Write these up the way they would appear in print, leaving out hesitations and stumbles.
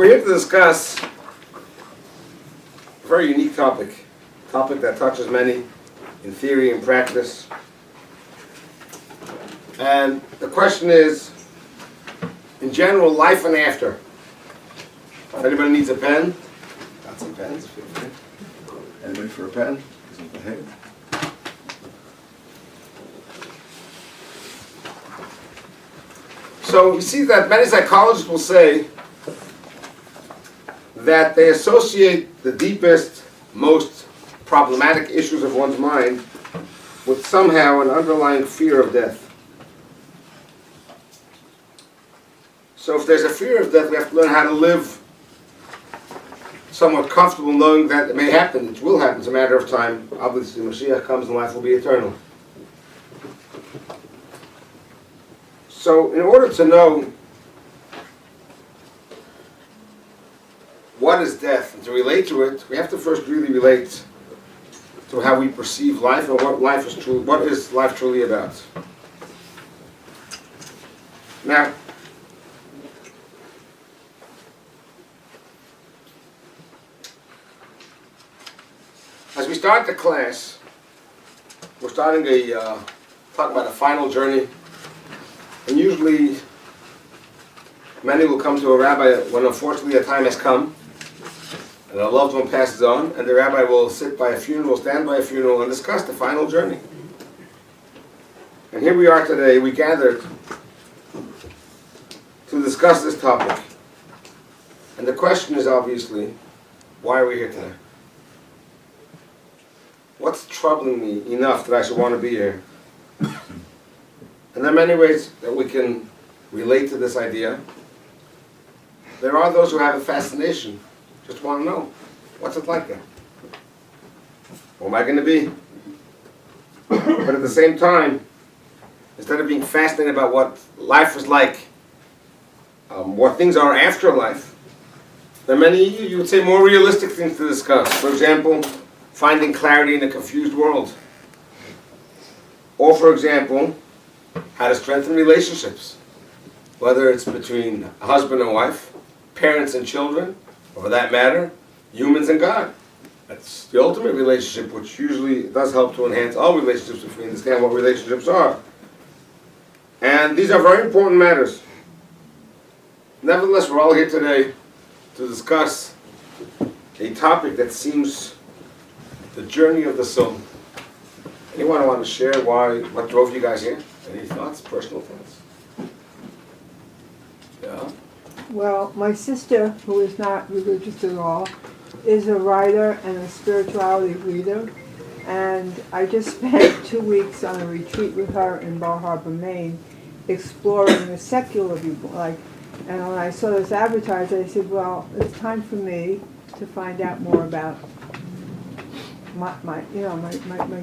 we're here to discuss a very unique topic that touches many in theory and practice. And the question is, in general, life and after. If anybody needs a pen, got some pens. Anybody for a pen? So you see that many psychologists will say that they associate the deepest, most problematic issues of one's mind with somehow an underlying fear of death. So if there's a fear of death, we have to learn how to live somewhat comfortable knowing that it may happen, it will happen, it's a matter of time. Obviously, Mashiach comes and life will be eternal. So in order to know what is death and to relate to it, we have to first really relate to how we perceive life and what is life truly about. Now, as we start the class, we're starting talk about a final journey. And usually, many will come to a rabbi when unfortunately a time has come, and a loved one passes on, and the rabbi will sit by a funeral, stand by a funeral, and discuss the final journey. And here we are today, we gathered to discuss this topic. And the question is obviously, why are we here today? What's troubling me enough that I should want to be here? And there are many ways that we can relate to this idea. There are those who have a fascination, just want to know, what's it like there? Who am I going to be? But at the same time, instead of being fascinated about what life is like, what things are after life, there are many, you would say, more realistic things to discuss. For example, finding clarity in a confused world. Or, for example, how to strengthen relationships, whether it's between a husband and wife, parents and children, or for that matter, humans and God. That's the ultimate relationship, which usually does help to enhance all relationships if we understand what relationships are. And these are very important matters. Nevertheless, we're all here today to discuss a topic that seems the journey of the soul. Anyone want to share what drove you guys here? Any thoughts, personal thoughts? Yeah? Well, my sister, who is not religious at all, is a writer and a spirituality reader. And I just spent 2 weeks on a retreat with her in Bar Harbor, Maine, exploring the secular viewpoint. And when I saw this advertised, I said, well, it's time for me to find out more about my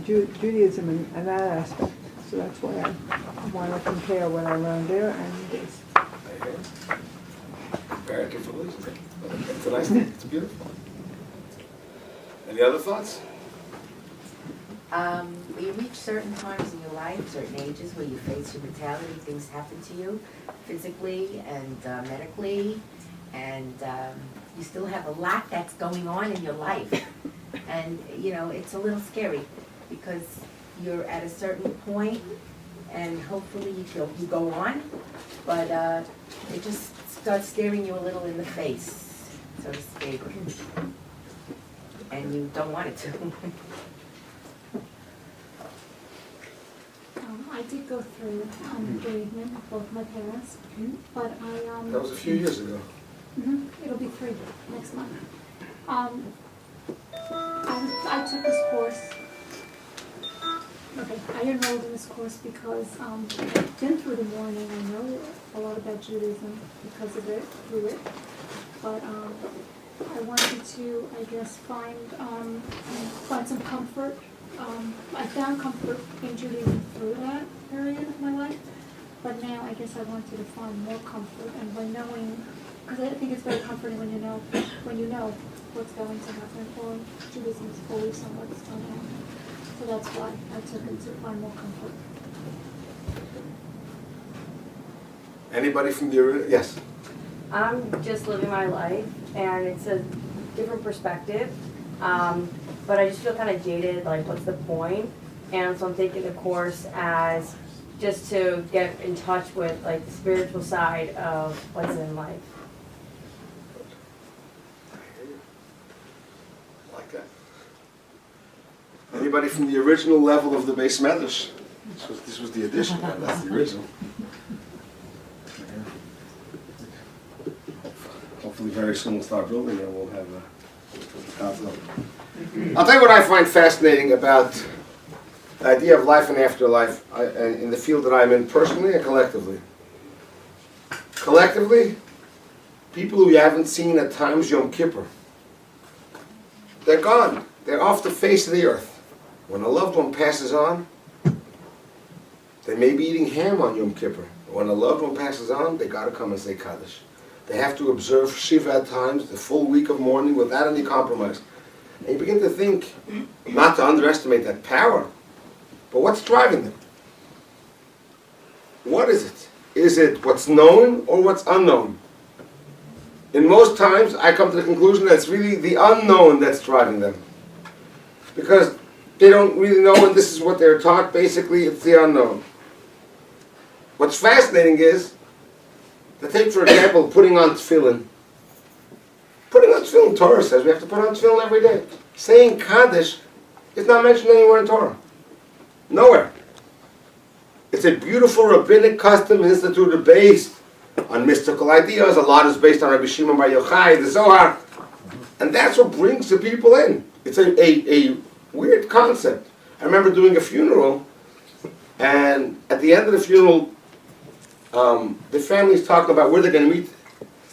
Judaism and that aspect. So that's why I want to compare what I learned there and this. Comparatively, it's a nice thing. It's beautiful. Any other thoughts? You reach certain times in your life, certain ages, where you face your mortality, things happen to you, physically and medically, and you still have a lot that's going on in your life. And, it's a little scary, because you're at a certain point, and hopefully you go on, but it just starts staring you a little in the face, so to speak, and you don't want it to. I did go through bereavement of both my parents, but That was a few years ago. It'll be 3 next month. I took this course. Okay, I enrolled in this course because I've been through the mourning. I know a lot about Judaism because of it, through it. But I wanted to, I guess, find some comfort. I found comfort in Judaism through that period of my life. But now I guess I wanted to find more comfort, and by knowing, because I think it's very comforting when you know what's going to happen, or Judaism's beliefs on what's going to happen. So that's why I took it, to find more comfort. Anybody from the area? Yes. I'm just living my life, and it's a different perspective. But I just feel kind of jaded, like what's the point? And so I'm taking the course as just to get in touch with like the spiritual side of what's in life. Like that. Anybody from the original level of the base medrash? This was the addition, right? That's the original. Hopefully very soon we'll start building and we'll have God's love. I'll tell you what I find fascinating about the idea of life and afterlife in the field that I'm in personally and collectively. Collectively, people who you haven't seen at times Yom Kippur, they're gone. They're off the face of the earth. When a loved one passes on, they may be eating ham on Yom Kippur. When a loved one passes on, they got to come and say Kaddish. They have to observe Shiva at times, the full week of mourning without any compromise. And you begin to think, not to underestimate that power, but what's driving them? What is it? Is it what's known or what's unknown? In most times, I come to the conclusion that it's really the unknown that's driving them. Because they don't really know, and this is what they're taught. Basically, it's the unknown. What's fascinating is, that take, for example, putting on tefillin. Putting on tefillin, Torah says we have to put on tefillin every day. Saying Kaddish is not mentioned anywhere in Torah. Nowhere. It's a beautiful rabbinic custom instituted based on mystical ideas. A lot is based on Rabbi Shimon Bar Yochai, the Zohar. And that's what brings the people in. It's a weird concept. I remember doing a funeral, and at the end of the funeral, the family's talking about where they're going to meet,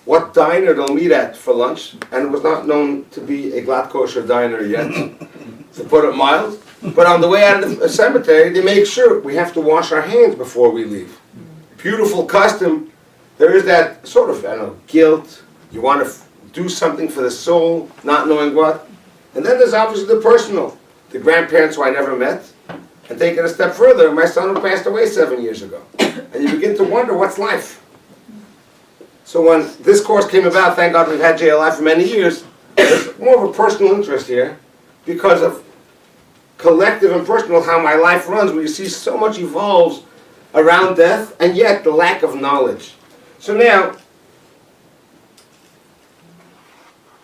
what diner they'll meet at for lunch, and it was not known to be a glatt kosher diner yet, to put it mild. But on the way out of the cemetery, they make sure we have to wash our hands before we leave. Beautiful custom. There is that sort of, guilt. You want to do something for the soul, not knowing what. And then there's obviously the personal. The grandparents who I never met. And take it a step further, my son who passed away 7 years ago. And you begin to wonder, what's life? So when this course came about, thank God we've had JLI for many years, there's more of a personal interest here because of collective and personal, how my life runs, where you see so much evolves around death, and yet the lack of knowledge. So now,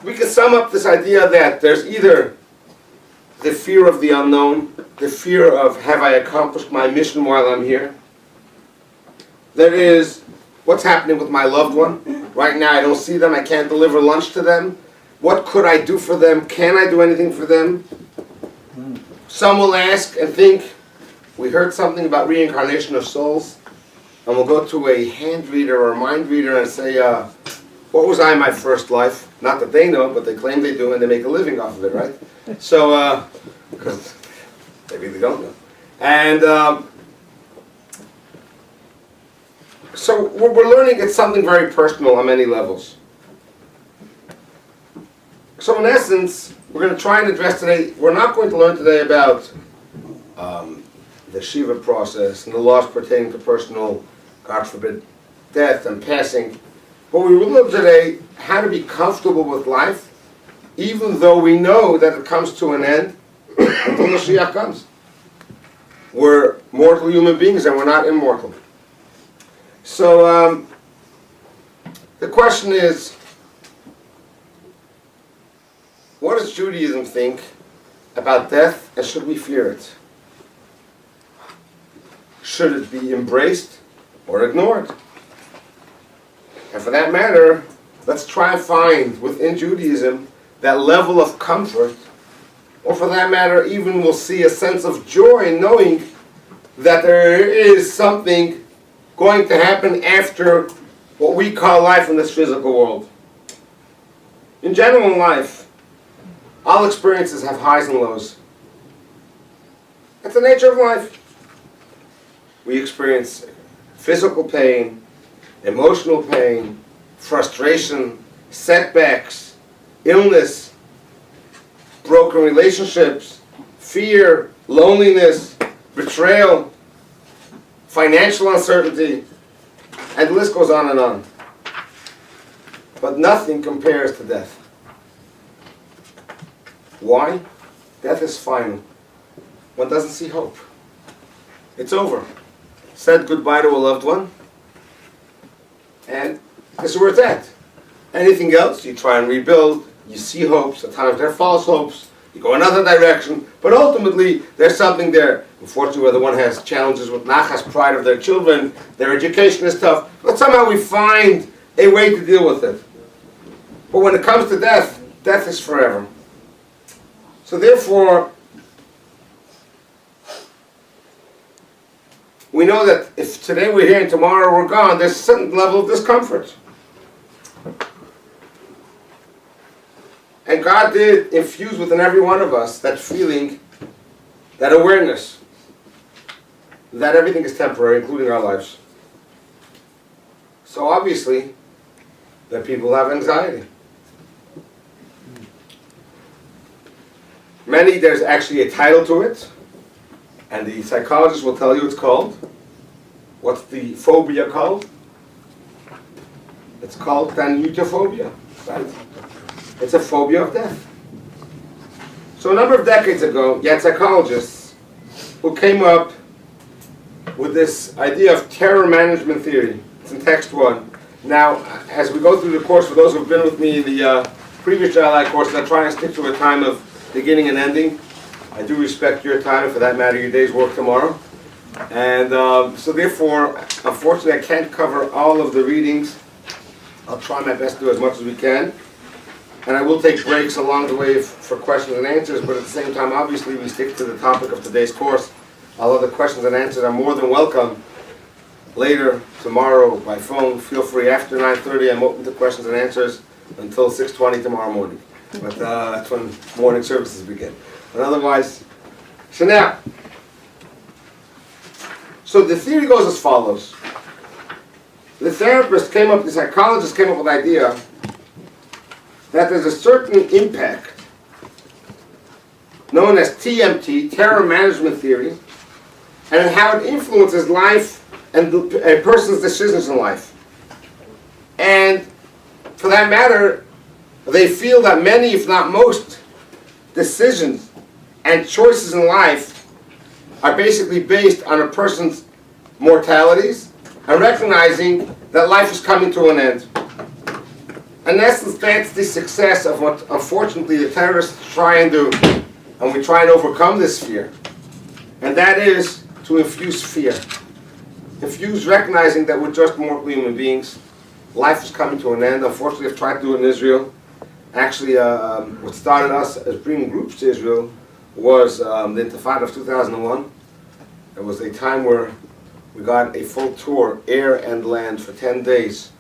we can sum up this idea that there's either the fear of the unknown, the fear of have I accomplished my mission while I'm here. There is what's happening with my loved one. Right now I don't see them, I can't deliver lunch to them. What could I do for them? Can I do anything for them? Some will ask and think, we heard something about reincarnation of souls, and we'll go to a hand reader or a mind reader and say, what was I in my first life? Not that they know, but they claim they do, and they make a living off of it, right? So, because they really don't know. And so what we're learning, it's something very personal on many levels. So in essence, we're going to try and address today, we're not going to learn today about the Shiva process and the laws pertaining to personal, God forbid, death and passing. But we will learn today how to be comfortable with life, even though we know that it comes to an end until Mashiach comes. We're mortal human beings and we're not immortal. So the question is, what does Judaism think about death, and should we fear it? Should it be embraced or ignored? And for that matter, let's try and find within Judaism that level of comfort, or for that matter, even we'll see a sense of joy in knowing that there is something going to happen after what we call life in this physical world. In general in life, all experiences have highs and lows. That's the nature of life. We experience physical pain, emotional pain, frustration, setbacks, illness, broken relationships, fear, loneliness, betrayal, financial uncertainty, and the list goes on and on. But nothing compares to death. Why? Death is final. One doesn't see hope. It's over. Said goodbye to a loved one, and this is where it's at. Anything else, you try and rebuild, you see hopes, at times they're false hopes, you go another direction, but ultimately there's something there. Unfortunately, whether one has challenges with nachas, pride of their children, their education is tough, but somehow we find a way to deal with it. But when it comes to death, death is forever. So therefore, we know that if today we're here and tomorrow we're gone, there's a certain level of discomfort. And God did infuse within every one of us that feeling, that awareness, that everything is temporary, including our lives. So obviously, that people have anxiety. Many, there's actually a title to it, and the psychologist will tell you it's called. What's the phobia called? It's called thanatophobia, right? It's a phobia of death. So a number of decades ago, you had psychologists who came up with this idea of terror management theory. It's in text 1. Now, as we go through the course, for those who've been with me in the previous JLI course, and I try and stick to a time of beginning and ending. I do respect your time, and for that matter, your day's work tomorrow. And so therefore, unfortunately, I can't cover all of the readings. I'll try my best to do as much as we can. And I will take breaks along the way for questions and answers, but at the same time, obviously, we stick to the topic of today's course. All other questions and answers are more than welcome. Later, tomorrow, by phone, feel free. After 9:30, I'm open to questions and answers until 6:20 tomorrow morning. But that's when morning services begin. But otherwise, so now, so the theory goes as follows. The psychologist came up with the idea that there's a certain impact known as TMT, terror management theory, and how it influences life and a person's decisions in life. And for that matter, they feel that many, if not most, decisions and choices in life are basically based on a person's mortalities and recognizing that life is coming to an end. In essence, that's the success of what, unfortunately, the terrorists try and do, and we try and overcome this fear. And that is to infuse fear. Infuse recognizing that we're just mortal human beings. Life is coming to an end. Unfortunately, I've tried to do it in Israel. Actually, what started us as bringing groups to Israel was the Intifada of 2001. It was a time where we got a full tour, air and land, for 10 days,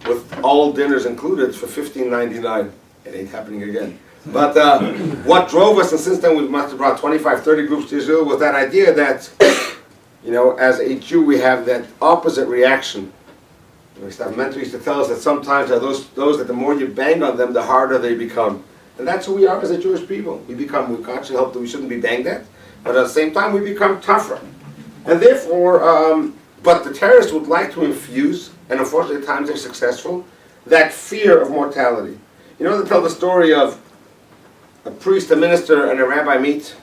with all dinners included for $15.99. It ain't happening again. But what drove us, and since then we must have brought 25, 30 groups to Israel, was that idea that, you know, as a Jew we have that opposite reaction. Our mentor used to tell us that sometimes are those that the more you bang on them, the harder they become. And that's who we are as a Jewish people. We consciously hope that we shouldn't be banged at, but at the same time we become tougher. And therefore, but the terrorists would like to infuse, and unfortunately at times they're successful, that fear of mortality. You know, they tell the story of a priest, a minister, and a rabbi meet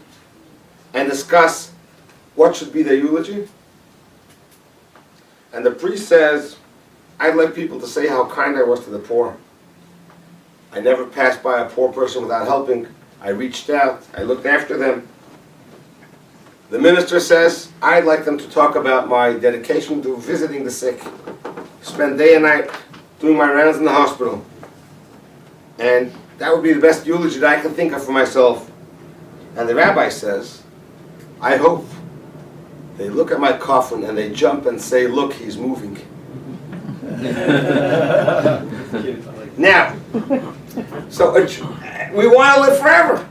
and discuss what should be their eulogy. And the priest says, I'd like people to say how kind I was to the poor. I never passed by a poor person without helping. I reached out. I looked after them. The minister says, I'd like them to talk about my dedication to visiting the sick. Spend day and night doing my rounds in the hospital. And that would be the best eulogy that I can think of for myself. And the rabbi says, I hope they look at my coffin and they jump and say, look, he's moving. Now, so we want to live forever.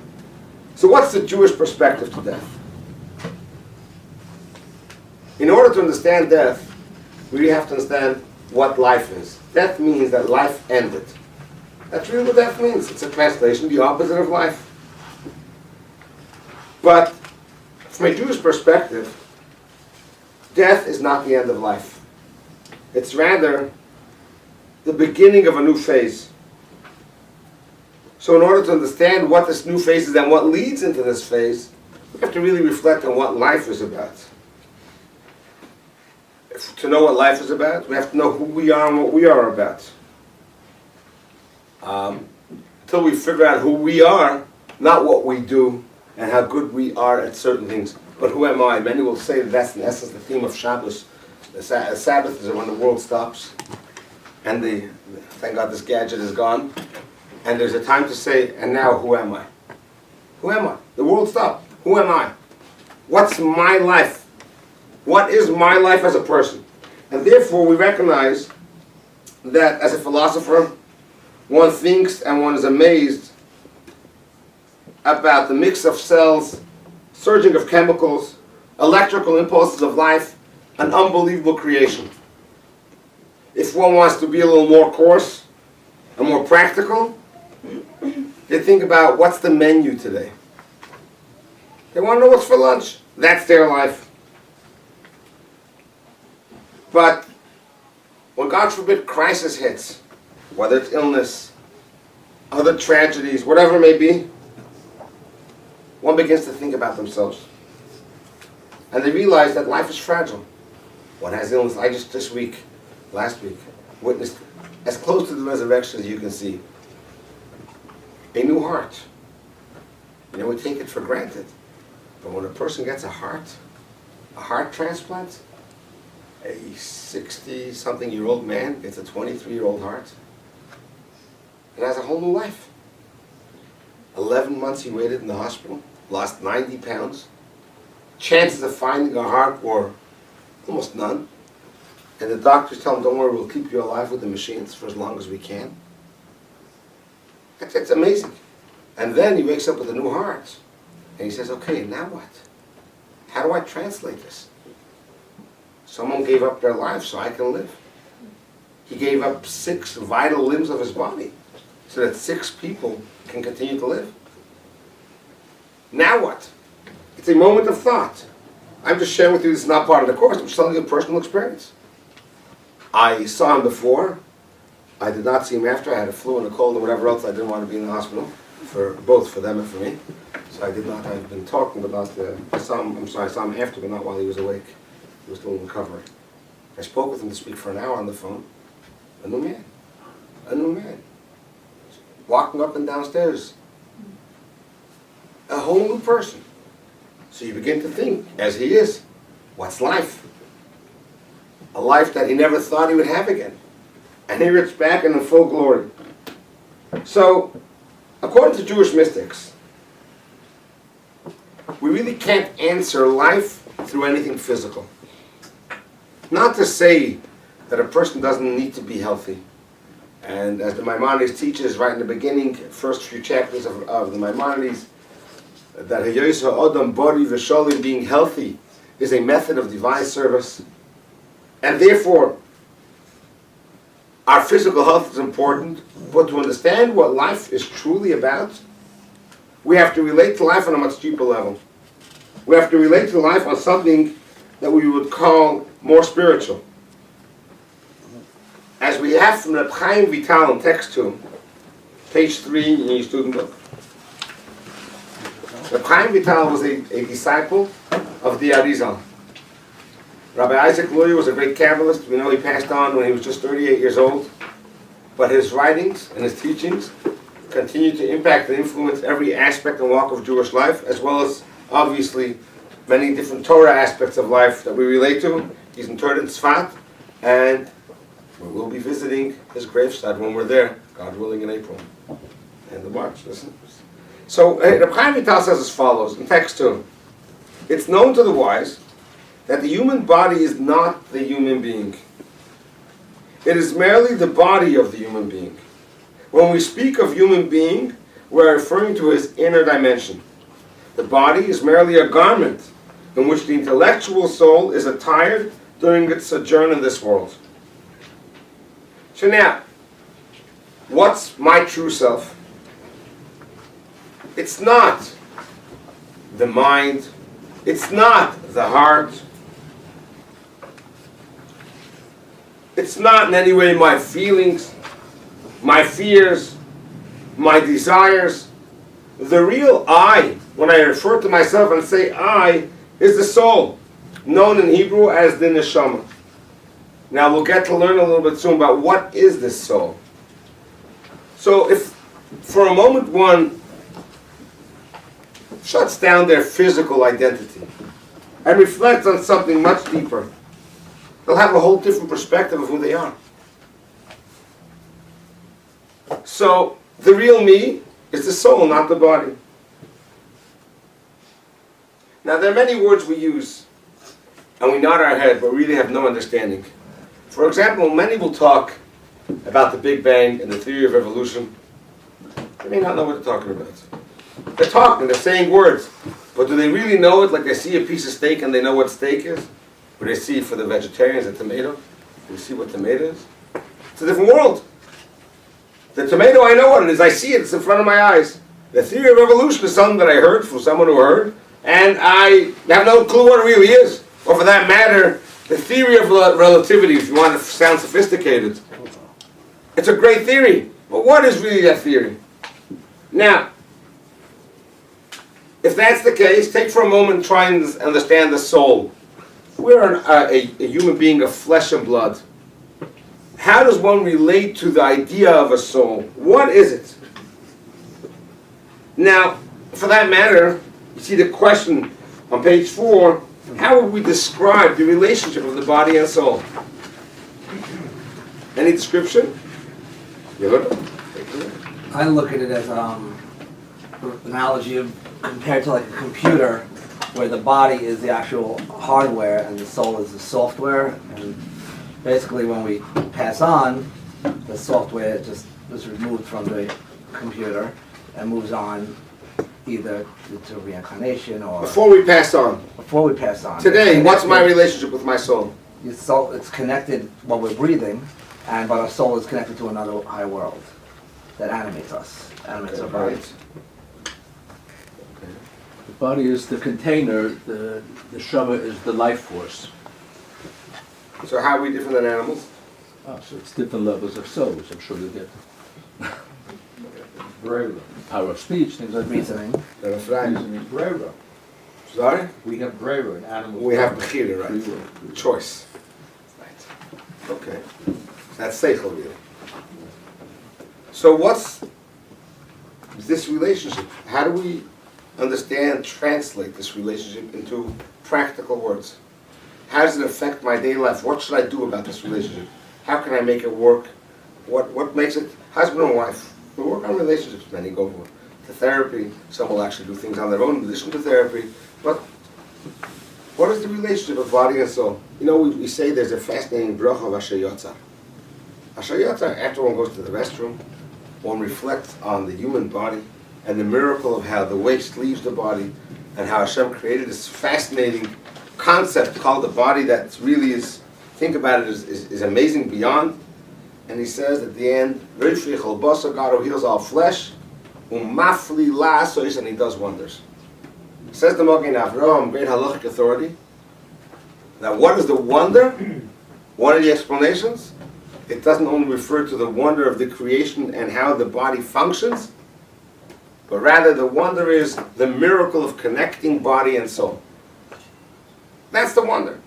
So what's the Jewish perspective to death? In order to understand death, we really have to understand what life is. Death means that life ended. That's really what death means. It's a translation, the opposite of life. But from a Jewish perspective, death is not the end of life. It's rather the beginning of a new phase. So in order to understand what this new phase is and what leads into this phase, we have to really reflect on what life is about. To know what life is about, we have to know who we are and what we are about. Until we figure out who we are, not what we do and how good we are at certain things, but who am I? Many will say that that's in essence the theme of Shabbos. The Sabbath is when the world stops, and thank God this gadget is gone, and there's a time to say, and now who am I? Who am I? The world stopped. Who am I? What's my life? What is my life as a person? And therefore we recognize that as a philosopher, one thinks and one is amazed about the mix of cells, surging of chemicals, electrical impulses of life, an unbelievable creation. If one wants to be a little more coarse and more practical, they think about what's the menu today. They want to know what's for lunch. That's their life. But when, God forbid, crisis hits, whether it's illness, other tragedies, whatever it may be, one begins to think about themselves. And they realize that life is fragile. One has illness. I just last week, witnessed as close to the resurrection as you can see. A new heart. You know, we take it for granted. But when a person gets a heart transplant, a 60-something-year-old man gets a 23-year-old heart, it has a whole new life. 11 months he waited in the hospital, lost 90 pounds. Chances of finding a heart were almost none. And the doctors tell him, don't worry, we'll keep you alive with the machines for as long as we can. It's amazing. And then he wakes up with a new heart. And he says, okay, now what? How do I translate this? Someone gave up their life so I can live. He gave up 6 vital limbs of his body so that 6 people can continue to live. Now what? It's a moment of thought. I'm just sharing with you, this is not part of the course, I'm just telling you a personal experience. I saw him before. I did not see him after. I had a flu and a cold and whatever else. I didn't want to be in the hospital, both for them and for me. So I did not. I've been talking about I saw him after, but not while he was awake. He was still in recovery. I spoke with him to speak for an hour on the phone. A new man. A new man. Walking up and downstairs. A whole new person. So you begin to think, as he is, what's life? A life that he never thought he would have again. And here it's back in full glory. So, according to Jewish mystics, we really can't answer life through anything physical. Not to say that a person doesn't need to be healthy. And as the Maimonides teaches right in the beginning, first few chapters of the Maimonides, that Hayosa Adam Bari V'Sholim, being healthy, is a method of divine service. And therefore, our physical health is important, but to understand what life is truly about, we have to relate to life on a much deeper level. We have to relate to life on something that we would call more spiritual. As we have from the Chaim Vital in text 2, page 3 in your student book. The Chaim Vital was a disciple of the Arizal. Rabbi Isaac Luria was a great Kabbalist. We know he passed on when he was just 38 years old. But his writings and his teachings continue to impact and influence every aspect and walk of Jewish life, as well as, obviously, many different Torah aspects of life that we relate to. He's interred in Tzfat, and we will be visiting his gravesite when we're there, God willing, in April. End of March, listen. So, Reb Chaim Vital says as follows, in text 2. It's known to the wise that the human body is not the human being. It is merely the body of the human being. When we speak of human being, we're referring to his inner dimension. The body is merely a garment in which the intellectual soul is attired during its sojourn in this world. So now, what's my true self? It's not the mind. It's not the heart. It's not in any way my feelings. my fears, my desires. The real I, when I refer to myself and say I, is the soul, known in Hebrew as the neshama. Now we'll get to learn a little bit soon about what is this soul. So if for a moment one shuts down their physical identity and reflects on something much deeper, they'll have a whole different perspective of who they are. So the real me is the soul, not the body. Now there are many words we use and we nod our head but really have no understanding. For example, many will talk about the Big Bang and the theory of evolution. They may not know what they're talking about. They're talking, they're saying words, but do they really know it like they see a piece of steak and they know what steak is? Or they see for the vegetarians a tomato? Do you see what tomato is? It's a different world. The tomato, I know what it is. I see it. It's in front of my eyes. The theory of evolution is something that I heard from someone who heard, and I have no clue what it really is. Or for that matter, the theory of relativity, if you want to sound sophisticated. It's a great theory. But what is really that theory? Now, if that's the case, take for a moment and try and understand the soul. We're a human being of flesh and blood. How does one relate to the idea of a soul? What is it? Now, for that matter, you see the question on page 4, how would we describe the relationship of the body and soul? Any description? You heard it? I look at it as analogy of compared to like a computer, where the body is the actual hardware and the soul is the software. And basically, when we pass on, the software just is removed from the computer and moves on either to reincarnation or Before we pass on, today, what's my relationship with my soul? Your soul, it's connected while we're breathing, but our soul is connected to another high world that animates us, animates our bodies. The body is the container, the neshama is the life force. So how are we different than animals? So it's different levels of souls. I'm sure you get braver, power of speech, things like that. Reasoning. That's right. Reasoning, braver. Sorry? We have braver in animals. We have bechira, Free right? will. Choice. Right. Okay. That's seichel, really. So what's this relationship? How do we understand, translate this relationship into practical words? How does it affect my daily life? What should I do about this relationship? How can I make it work? What makes it husband and wife? We work on relationships. Many go to therapy. Some will actually do things on their own in addition to therapy. But what is the relationship of body and soul? You know, we say there's a fascinating bracha of Asher Yotzar. Asher Yotzar, after one goes to the restroom, one reflects on the human body and the miracle of how the waste leaves the body and how Hashem created this fascinating concept called the body that really is, think about it, is amazing beyond. And he says at the end, God who heals all flesh, umafli la'asos, and he does wonders. Says the Magen Avraham, great halachic authority, that what is the wonder? One of the explanations, it doesn't only refer to the wonder of the creation and how the body functions, but rather the wonder is the miracle of connecting body and soul. That's the wonder.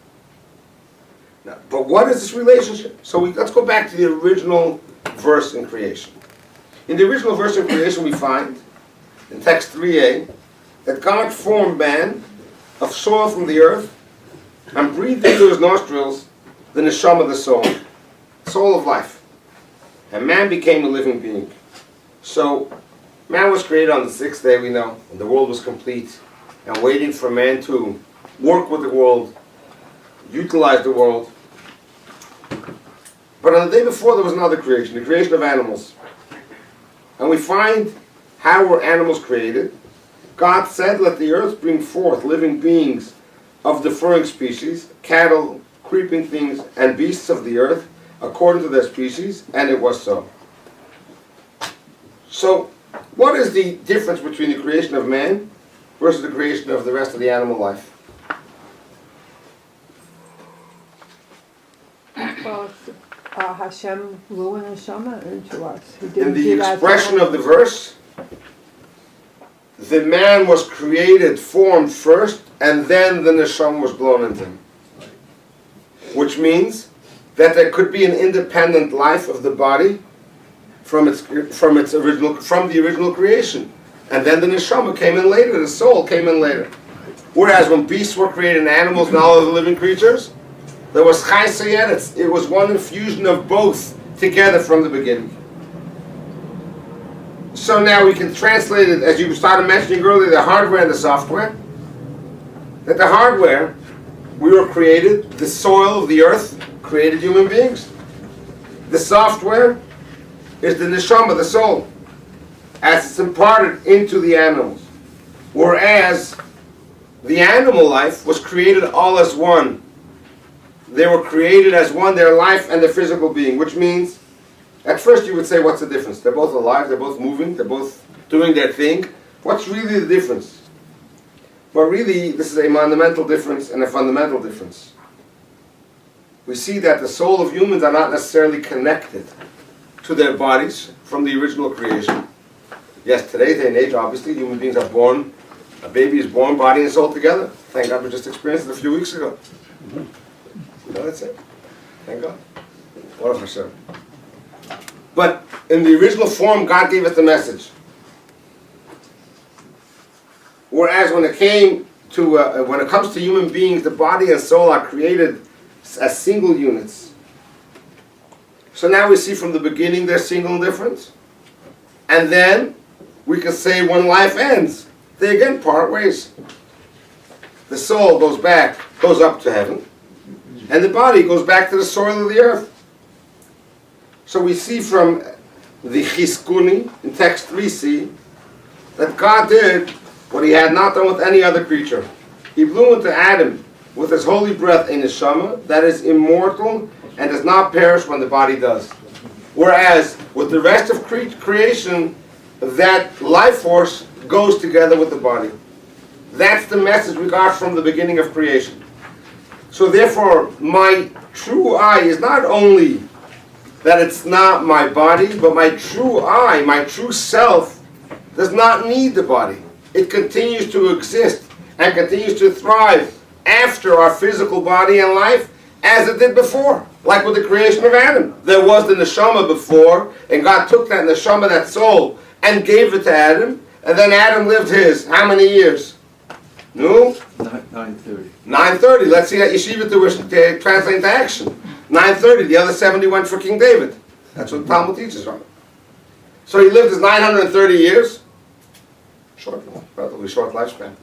Now, but what is this relationship? So let's go back to the original verse in creation. In the original verse in creation we find, in text 3a, that God formed man of soil from the earth and breathed into his nostrils the neshama, the soul of life. And man became a living being. So man was created on the 6th day, we know, and the world was complete, and waiting for man to work with the world, utilize the world. But on the day before there was another creation, the creation of animals. And we find how were animals created. God said, let the earth bring forth living beings of differing species, cattle, creeping things, and beasts of the earth, according to their species, and it was so. So, what is the difference between the creation of man versus the creation of the rest of the animal life? Well, it's Hashem blew an neshama into us. He In didn't the do that to expression of the animals. verse, the man was created, formed first, and then the neshama was blown into him. Which means that there could be an independent life of the body from the original creation. And then the neshama came in later, the soul came in later. Whereas when beasts were created and animals and all of the living creatures, there was chai sayedetz. It was one infusion of both together from the beginning. So now we can translate it, as you started mentioning earlier, the hardware and the software. That the hardware, we were created, the soil of the earth created human beings. The software is the neshama, the soul, as it's imparted into the animals. Whereas the animal life was created all as one. They were created as one, their life and their physical being, which means, at first you would say, what's the difference? They're both alive, they're both moving, they're both doing their thing. What's really the difference? Well, really, this is a monumental difference and a fundamental difference. We see that the soul of humans are not necessarily connected to their bodies from the original creation. Yes, today's day and age, obviously, human beings are born, a baby is born, body and soul together. Thank God we just experienced it a few weeks ago. That's it. Thank God. What a Hashem. But in the original form, God gave us the message. Whereas when it comes to human beings, the body and soul are created as single units. So now we see from the beginning they're single and different. And then we can say when life ends, they again part ways. The soul goes up to heaven, and the body goes back to the soil of the earth. So we see from the Chizkuni, in text 3c, that God did what he had not done with any other creature. He blew into Adam with his holy breath a neshama that is immortal and does not perish when the body does. Whereas with the rest of creation, that life force goes together with the body. That's the message we got from the beginning of creation. So therefore, my true I is not only that it's not my body, but my true I, my true self, does not need the body. It continues to exist and continues to thrive after our physical body and life as it did before. Like with the creation of Adam. There was the neshama before, and God took that neshama, that soul, and gave it to Adam, and then Adam lived his, how many years? No? 930. 930. Let's see that yeshiva to translate into action. 930. The other 70 went for King David. That's what the Talmud teaches, right? So he lived his 930 years. Short, relatively short lifespan.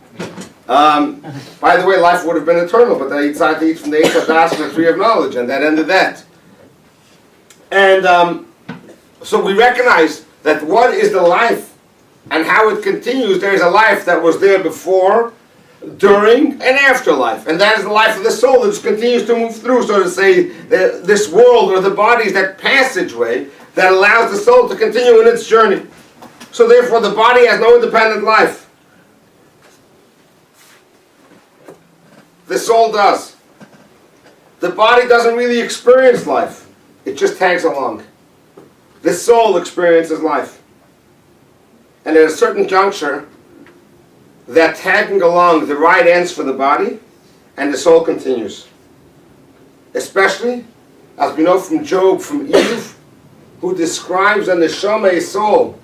By the way, life would have been eternal, but they decided to eat from the Eitz HaDaas and the tree of knowledge, and that ended that. And so we recognize that what is the life and how it continues. There is a life that was there before, during, and after life. And that is the life of the soul that just continues to move through, so to say, this world or the body is that passageway that allows the soul to continue in its journey. So therefore the body has no independent life. The soul does. The body doesn't really experience life. It just tags along. The soul experiences life. And at a certain juncture, that tagging along, the ride ends for the body, and the soul continues. Especially, as we know from Job, from Eve, who describes a neshama, a soul,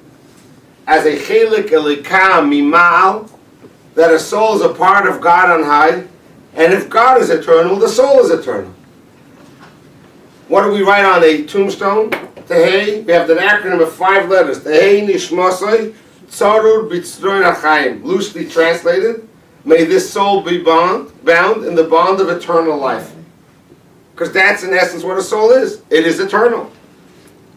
as a chelik elika mimal, that a soul is a part of God on high, and if God is eternal, the soul is eternal. What do we write on a tombstone? Tehei, we have the acronym of 5 letters. Tehei nishmasai tzarur b'tzroin ha'chaim. Loosely translated, may this soul be bound in the bond of eternal life. Because that's in essence what a soul is. It is eternal.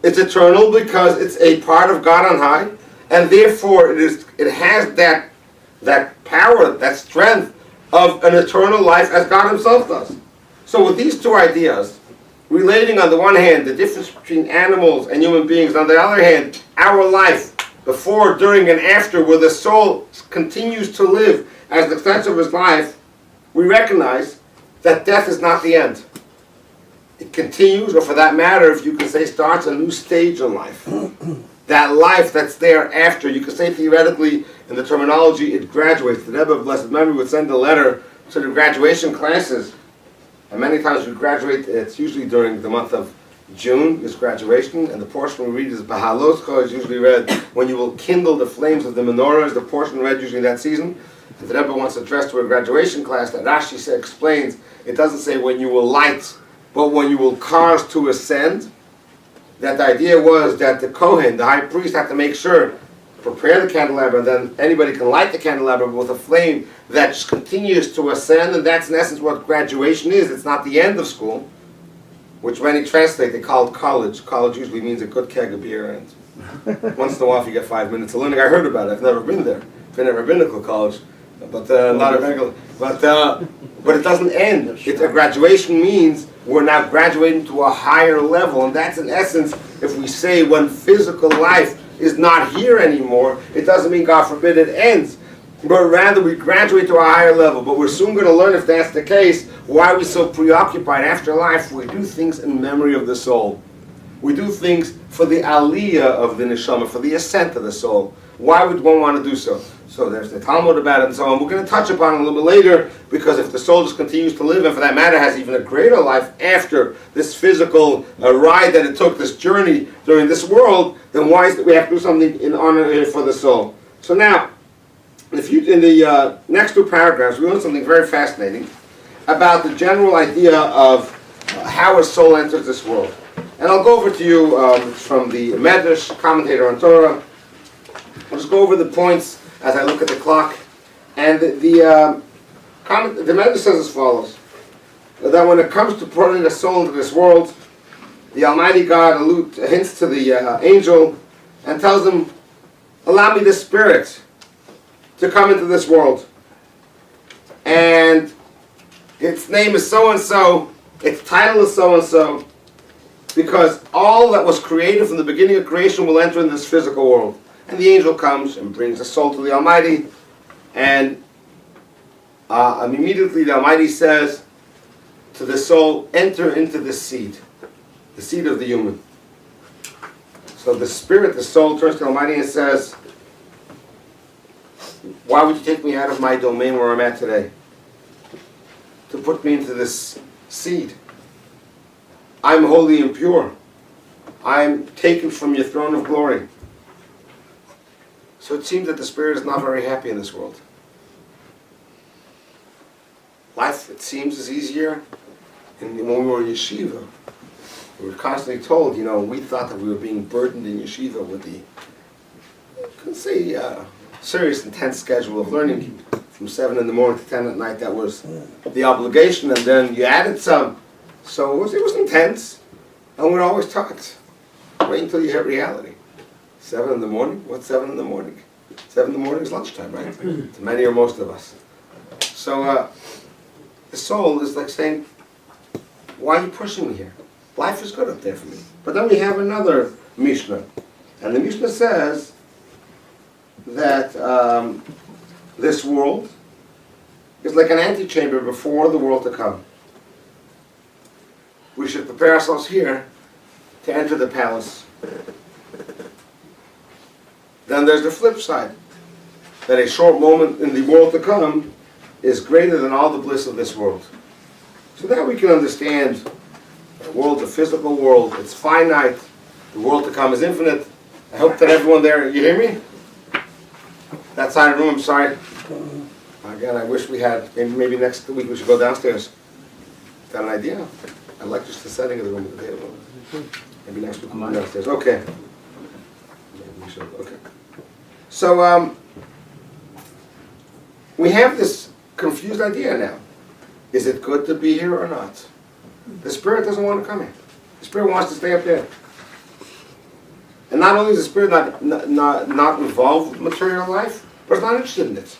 It's eternal because it's a part of God on high, and therefore it has that power, that strength of an eternal life as God himself does. So with these two ideas, relating on the one hand the difference between animals and human beings, on the other hand our life before, during, and after, where the soul continues to live as the extension of his life, we recognize that death is not the end. it continues, or for that matter, if you could say, starts a new stage in life. That life that's there after, you could say theoretically, in the terminology, it graduates. The Rebbe of Blessed Memory would send a letter to the graduation classes, and many times we graduate, it's usually during the month of June, is graduation, and the portion we read is Bahalotcha, is usually read when you will kindle the flames of the menorah, is the portion read usually in that season. If the Rebbe wants to address to a graduation class, that Rashi explains, it doesn't say when you will light, but when you will cause to ascend. That the idea was that the Kohen, the high priest, had to make sure, prepare the candelabra, and then anybody can light the candelabra with a flame that just continues to ascend, and that's in essence what graduation is. It's not the end of school, which many translate, they call it college. College usually means a good keg of beer, and once in a while you get 5 minutes of learning. I heard about it, I've never been there. I've never been to college, but not a regular. But it doesn't end. A graduation means we're now graduating to a higher level, and that's in essence, if we say when physical life is not here anymore, it doesn't mean, God forbid, it ends, but rather we graduate to a higher level. But we're soon going to learn, if that's the case, why we're so preoccupied after life. We do things in memory of the soul. We do things for the aliyah of the neshama, for the ascent of the soul. Why would one want to do so? So there's the Talmud about it and so on. We're going to touch upon it a little bit later, because if the soul just continues to live, and for that matter has even a greater life after this physical ride that it took, this journey during this world, then why is it we have to do something in honor for the soul? So now, in the next two paragraphs, we learn something very fascinating about the general idea of how a soul enters this world. And I'll go over to you from the Medrash, commentator on Torah. I'll just go over the points as I look at the clock. And the Medrash says as follows, that when it comes to putting a soul into this world, the Almighty God hints to the angel and tells him, allow me the spirit to come into this world. And its name is so-and-so, its title is so-and-so, because all that was created from the beginning of creation will enter in this physical world. And the angel comes and brings the soul to the Almighty, and immediately the Almighty says to the soul, enter into the seed of the human. So the spirit, the soul, turns to the Almighty and says, why would you take me out of my domain where I'm at today? To put me into this seed. I'm holy and pure. I'm taken from your throne of glory. So it seems that the spirit is not very happy in this world. Life, it seems, is easier. And when we were in yeshiva, we were constantly told, we thought that we were being burdened in yeshiva with the, I couldn't say, serious, intense schedule of learning from 7 in the morning to 10 at night. That was the obligation, and then you added some. So it was intense, and we're always taught, wait until you hit reality. 7 in the morning? What's 7 in the morning? 7 in the morning is lunchtime, right? To many or most of us. So the soul is like saying, why are you pushing me here? Life is good up there for me. But then we have another Mishnah. And the Mishnah says that this world is like an antechamber before the world to come. We should prepare ourselves here to enter the palace. Then there's the flip side, that a short moment in the world to come is greater than all the bliss of this world. So that we can understand the world, the physical world, it's finite, the world to come is infinite. I hope that everyone there, you hear me? That side of the room, I'm sorry. Again, I wish we had, maybe next week we should go downstairs. Is that an idea? I like just the setting of the room at the table. Maybe next week we'll go downstairs. Okay. Maybe we should, okay. So, we have this confused idea now. Is it good to be here or not? The spirit doesn't want to come here. The spirit wants to stay up there. And not only is the spirit not involved with material life, but it's not interested in it.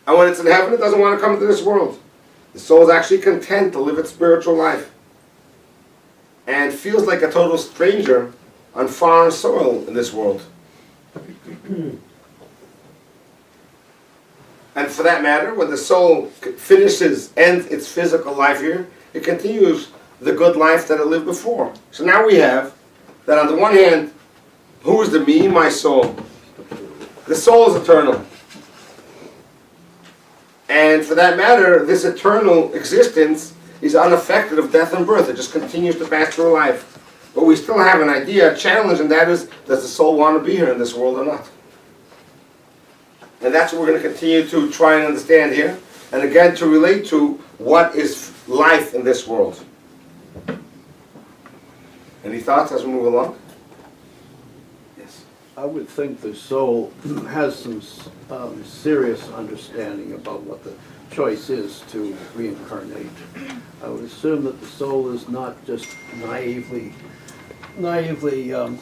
And when it's in heaven, it doesn't want to come into this world. The soul is actually content to live its spiritual life and feels like a total stranger on foreign soil in this world. And for that matter, when the soul ends its physical life here, it continues the good life that it lived before. So now we have that on the one hand, who is the me? My soul. The soul is eternal. And for that matter, this eternal existence is unaffected of death and birth. It just continues to pass through life. But we still have an idea, a challenge, and that is, does the soul want to be here in this world or not? And that's what we're going to continue to try and understand here. And again, to relate to what is life in this world. Any thoughts as we move along? Yes. I would think the soul has some serious understanding about what the choice is to reincarnate. I would assume that the soul is not just naively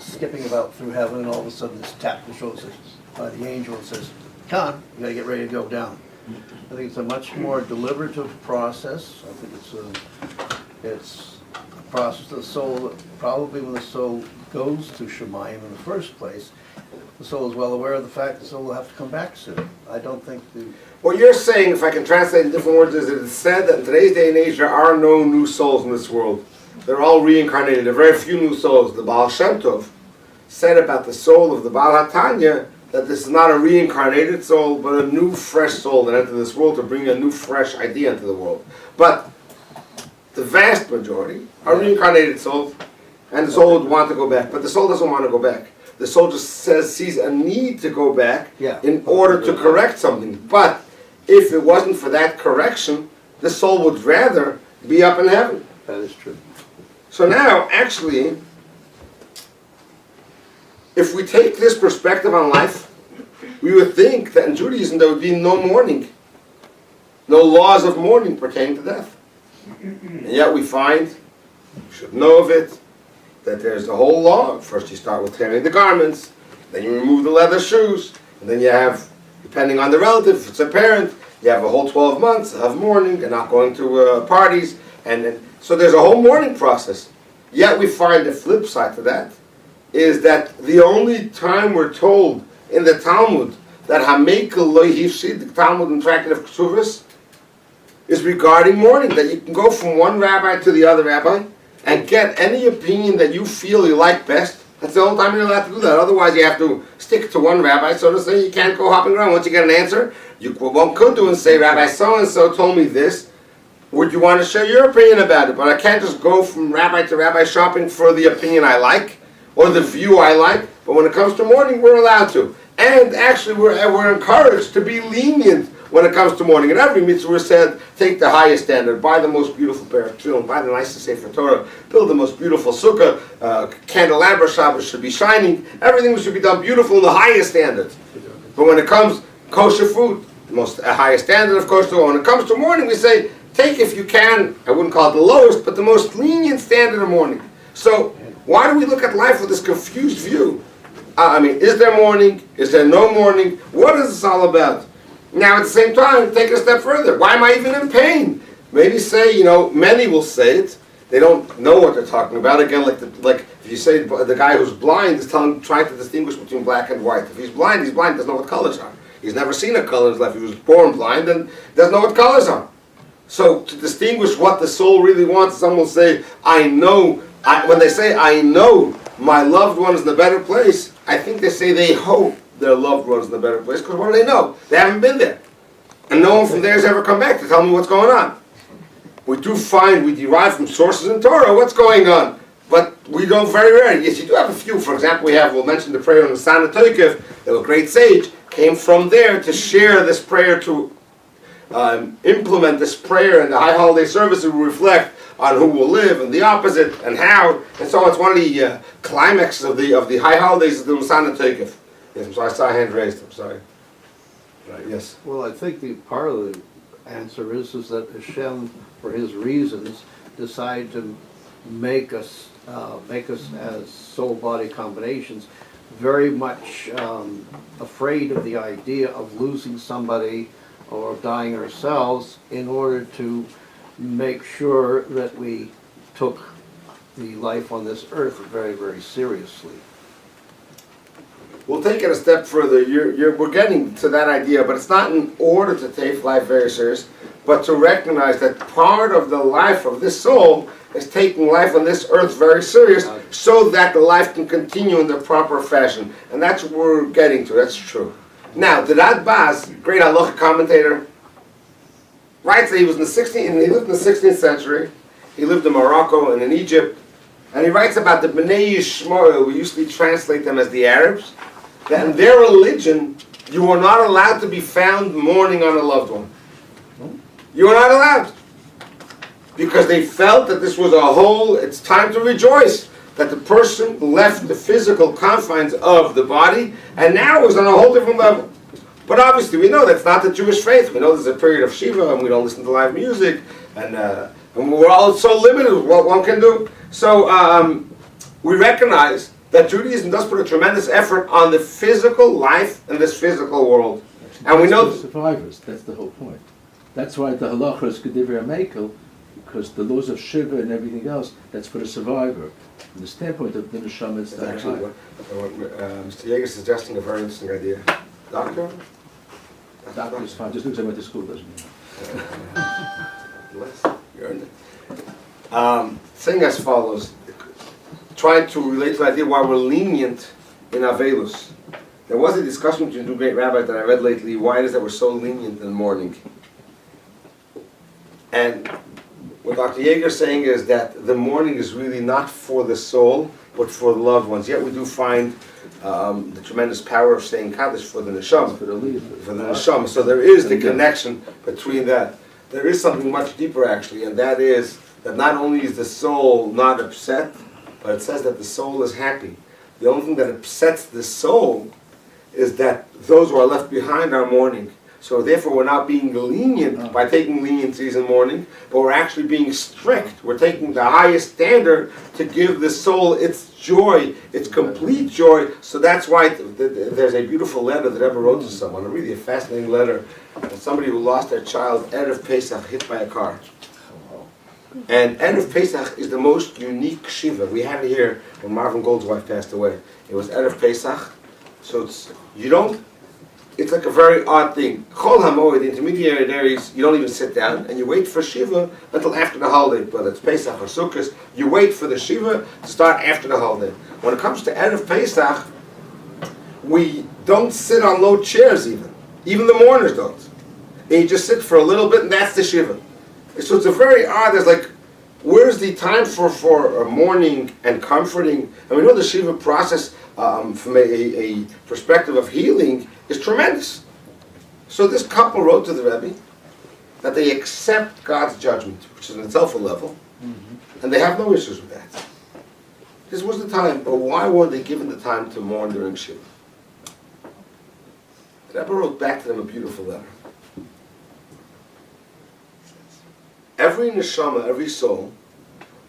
skipping about through heaven, and all of a sudden it's tapped the shoulder by the angel and says, "Come on, you got to get ready to go down." I think it's a much more deliberative process. I think it's a process of the soul. Probably when the soul goes to Shemayim in the first place, the soul is well aware of the fact the soul will have to come back soon. I don't think the... What you're saying, if I can translate in different words, is that it's said that in today's day and age there are no new souls in this world. They're all reincarnated. There are very few new souls. The Baal Shem Tov said about the soul of the Baal HaTanya that this is not a reincarnated soul, but a new, fresh soul that entered this world to bring a new, fresh idea into the world. But the vast majority are reincarnated souls, and the soul would want to go back. But the soul doesn't want to go back. The soul just sees a need to go back in order to correct something. But if it wasn't for that correction, the soul would rather be up in heaven. That is true. So now, actually, if we take this perspective on life, we would think that in Judaism there would be no mourning, no laws of mourning pertaining to death. And yet we find, you should know of it, that there's a whole law. First you start with tearing the garments, then you remove the leather shoes, and then you have, depending on the relative, if it's a parent, you have a whole 12 months of mourning and not going to parties. And so there's a whole mourning process. Yet we find the flip side to that is that the only time we're told in the Talmud that Hamekel lo hifsid, the Talmud and Tractate of Ksuvos, is regarding mourning, that you can go from one rabbi to the other rabbi and get any opinion that you feel you like best. That's the only time you're allowed to do that. Otherwise you have to stick to one rabbi, so to say. You can't go hopping around. Once you get an answer, one could do and say, Rabbi so-and-so told me this. Would you want to share your opinion about it? But I can't just go from rabbi to rabbi shopping for the opinion I like or the view I like. But when it comes to mourning, we're allowed to. And actually, we're encouraged to be lenient when it comes to mourning. In every mitzvah, we're said, take the highest standard, buy the most beautiful pair of tefillin, buy the nicest Sefer Torah, build the most beautiful sukkah, candelabra Shabbos should be shining. Everything should be done beautiful in the highest standard. But when it comes kosher food, the most highest standard, of course. So when it comes to mourning, we say, take, if you can, I wouldn't call it the lowest, but the most lenient standard of mourning. So why do we look at life with this confused view? Is there mourning? Is there no mourning? What is this all about? Now, at the same time, take it a step further. Why am I even in pain? Maybe say, many will say it. They don't know what they're talking about. Again, like if you say the guy who's blind is trying to distinguish between black and white. If he's blind, doesn't know what colors are. He's never seen a color in his life. He was born blind and doesn't know what colors are. So to distinguish what the soul really wants, some will say, when they say, I know my loved one is in a better place, I think they say they hope their loved one is in a better place, because what do they know? They haven't been there. And no one from there has ever come back to tell me what's going on. We derive from sources in Torah what's going on, but we don't very rarely. Yes, you do have a few. For example, we'll mention the prayer on the Sana Toikev, the great sage came from there to share this prayer, to implement this prayer in the high holiday services. We reflect on who will live and the opposite and how, and so it's one of the climaxes of the high holidays of the Sana Toikev. Yes, I'm sorry, I saw a hand raised. I'm sorry. Right. Yes. Well, I think the part of the answer is that Hashem, for His reasons, decided to make us as soul-body combinations very much afraid of the idea of losing somebody or dying ourselves, in order to make sure that we took the life on this earth very, very seriously. We'll take it a step further. We're getting to that idea, but it's not in order to take life very serious, but to recognize that part of the life of this soul is taking life on this earth very serious so that the life can continue in the proper fashion. And that's what we're getting to, that's true. Now, the Radbaz, great halacha commentator, writes that he lived in the 16th century, he lived in Morocco and in Egypt, and he writes about the Bnei Yishmael, we usually translate them as the Arabs, that in their religion, you were not allowed to be found mourning on a loved one. You were not allowed. Because they felt that this was it's time to rejoice, that the person left the physical confines of the body, and now is on a whole different level. But obviously we know that's not the Jewish faith. We know there's a period of Shiva, and we don't listen to live music, and we're all so limited with what one can do. So we recognize that Judaism does put a tremendous effort on the physical life in this physical world. And we know... survivors, that's the whole point. That's why the halacha is Kedivri Mekel, because the laws of Shiva and everything else, that's for the survivor. From the standpoint of the neshama, it's the Actually, high. Mr. Yeager is suggesting a very interesting idea. Doctor? Doctor is fine, just because I went to school doesn't mean. Bless. You earned it. Saying as follows, trying to relate to the idea why we're lenient in Avelus. There was a discussion between two great rabbis that I read lately, why it is that we're so lenient in mourning. And what Dr. Yeager is saying is that the mourning is really not for the soul, but for the loved ones. Yet we do find the tremendous power of saying Kaddish for the neshama. For the leader. For the neshama. So there is the connection between that. There is something much deeper actually, and that is that not only is the soul not upset, but it says that the soul is happy. The only thing that upsets the soul is that those who are left behind are mourning. So therefore we're not being lenient by taking leniencies in mourning, but we're actually being strict. We're taking the highest standard to give the soul its joy, its complete joy. So that's why there's a beautiful letter that Rebbe wrote to someone, a really fascinating letter. Somebody who lost their child, Erev Pesach, hit by a car. And Erev Pesach is the most unique Shiva. We had it here when Marvin Gold's wife passed away. It was Erev Pesach. So it's like a very odd thing. Chol HaMoed, the intermediary days, you don't even sit down, and you wait for Shiva until after the holiday. Whether it's Pesach or Sukkot, you wait for the Shiva to start after the holiday. When it comes to Erev Pesach, we don't sit on low chairs even. Even the mourners don't. And you just sit for a little bit, and that's the Shiva. So it's a very odd, there's like, where's the time for mourning and comforting? And we know the Shiva process from a perspective of healing is tremendous. So this couple wrote to the Rebbe that they accept God's judgment, which is in itself a level, and they have no issues with that. This was the time, but why weren't they given the time to mourn during Shiva? The Rebbe wrote back to them a beautiful letter. Every neshama, every soul,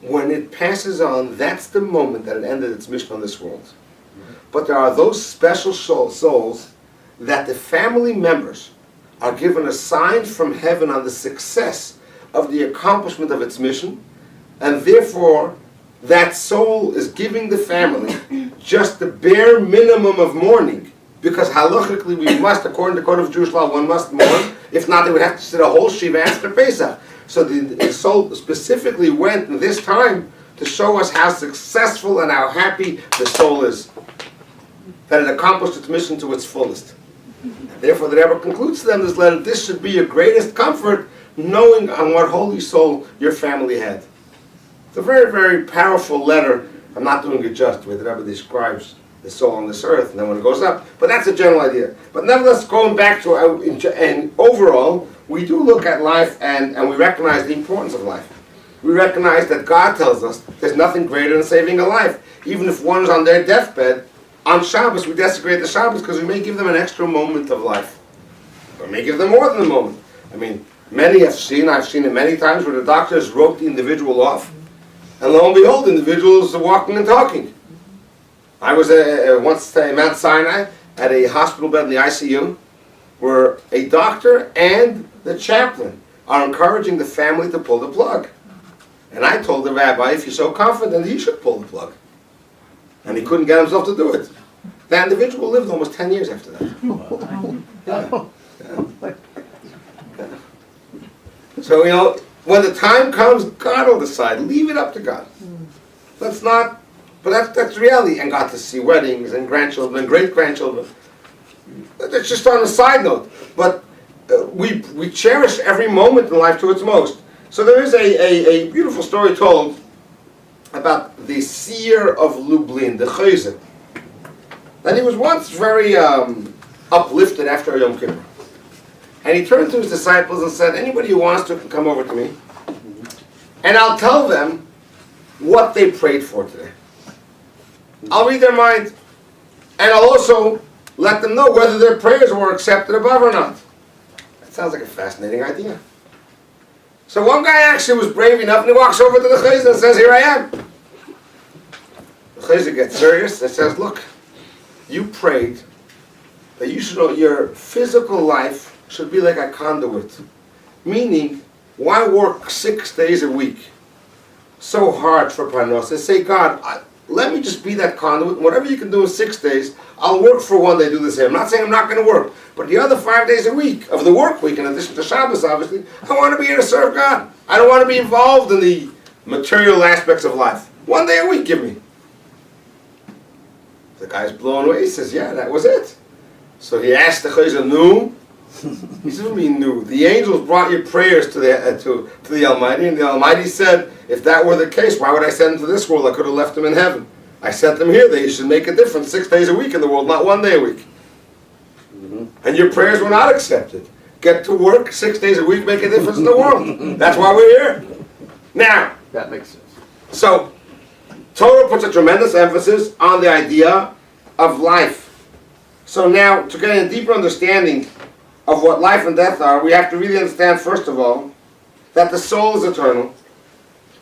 when it passes on, that's the moment that it ended its mission on this world. But there are those special souls that the family members are given a sign from heaven on the success of the accomplishment of its mission, and therefore that soul is giving the family just the bare minimum of mourning, because halachically we must, according to the code of Jewish law, one must mourn. If not, they would have to sit a whole Shiva after Pesach. So the soul specifically went in this time to show us how successful and how happy the soul is, that it accomplished its mission to its fullest. And therefore, the Rebbe concludes to them this letter, this should be your greatest comfort, knowing on what holy soul your family had. It's a very, very powerful letter. I'm not doing it just the way the Rebbe describes the soul on this earth, and then when it goes up. But that's a general idea. But nevertheless, going back to, and overall, we do look at life and we recognize the importance of life. We recognize that God tells us there's nothing greater than saving a life. Even if one is on their deathbed, on Shabbos we desecrate the Shabbos because we may give them an extra moment of life. Or may give them more than a moment. I mean, I've seen it many times where the doctors wrote the individual off, and lo and behold, the individual is walking and talking. I was once at Mount Sinai at a hospital bed in the ICU where a doctor and the chaplain are encouraging the family to pull the plug. And I told the rabbi, if you're so confident, he should pull the plug. And he couldn't get himself to do it. That individual lived almost 10 years after that. So, when the time comes, God will decide. Leave it up to God. Let's not, but that's reality. And got to see weddings and grandchildren and great-grandchildren. That's just on a side note. But we cherish every moment in life to its most. So there is a beautiful story told about the seer of Lublin, the Chayzer. And he was once very uplifted after Yom Kippur. And he turned to his disciples and said, anybody who wants to can come over to me, and I'll tell them what they prayed for today. I'll read their mind, and I'll also let them know whether their prayers were accepted above or not. That sounds like a fascinating idea. So one guy actually was brave enough, and he walks over to the Chayzer and says, here I am. The Chayzer gets serious and says, look, you prayed that you should know your physical life should be like a conduit. Meaning, why work 6 days a week so hard for Parnos? And say, God, let me just be that conduit. Whatever you can do in 6 days, I'll work for one day, do the same. I'm not saying I'm not going to work, but the other 5 days a week of the work week, in addition to Shabbos, obviously, I want to be here to serve God. I don't want to be involved in the material aspects of life. 1 day a week, give me. The guy's blown away. He says, yeah, that was it. So he asked the Chayzer, no? He said, what do you mean, no? The angels brought your prayers to the Almighty, and the Almighty said, if that were the case, why would I send them to this world? I could have left them in heaven. I sent them here. They should make a difference 6 days a week in the world, not 1 day a week. And your prayers were not accepted. Get to work 6 days a week, make a difference in the world. That's why we're here. Now, That makes sense. so, Torah puts a tremendous emphasis on the idea of life. So now, to get a deeper understanding of what life and death are, we have to really understand, first of all, that the soul is eternal.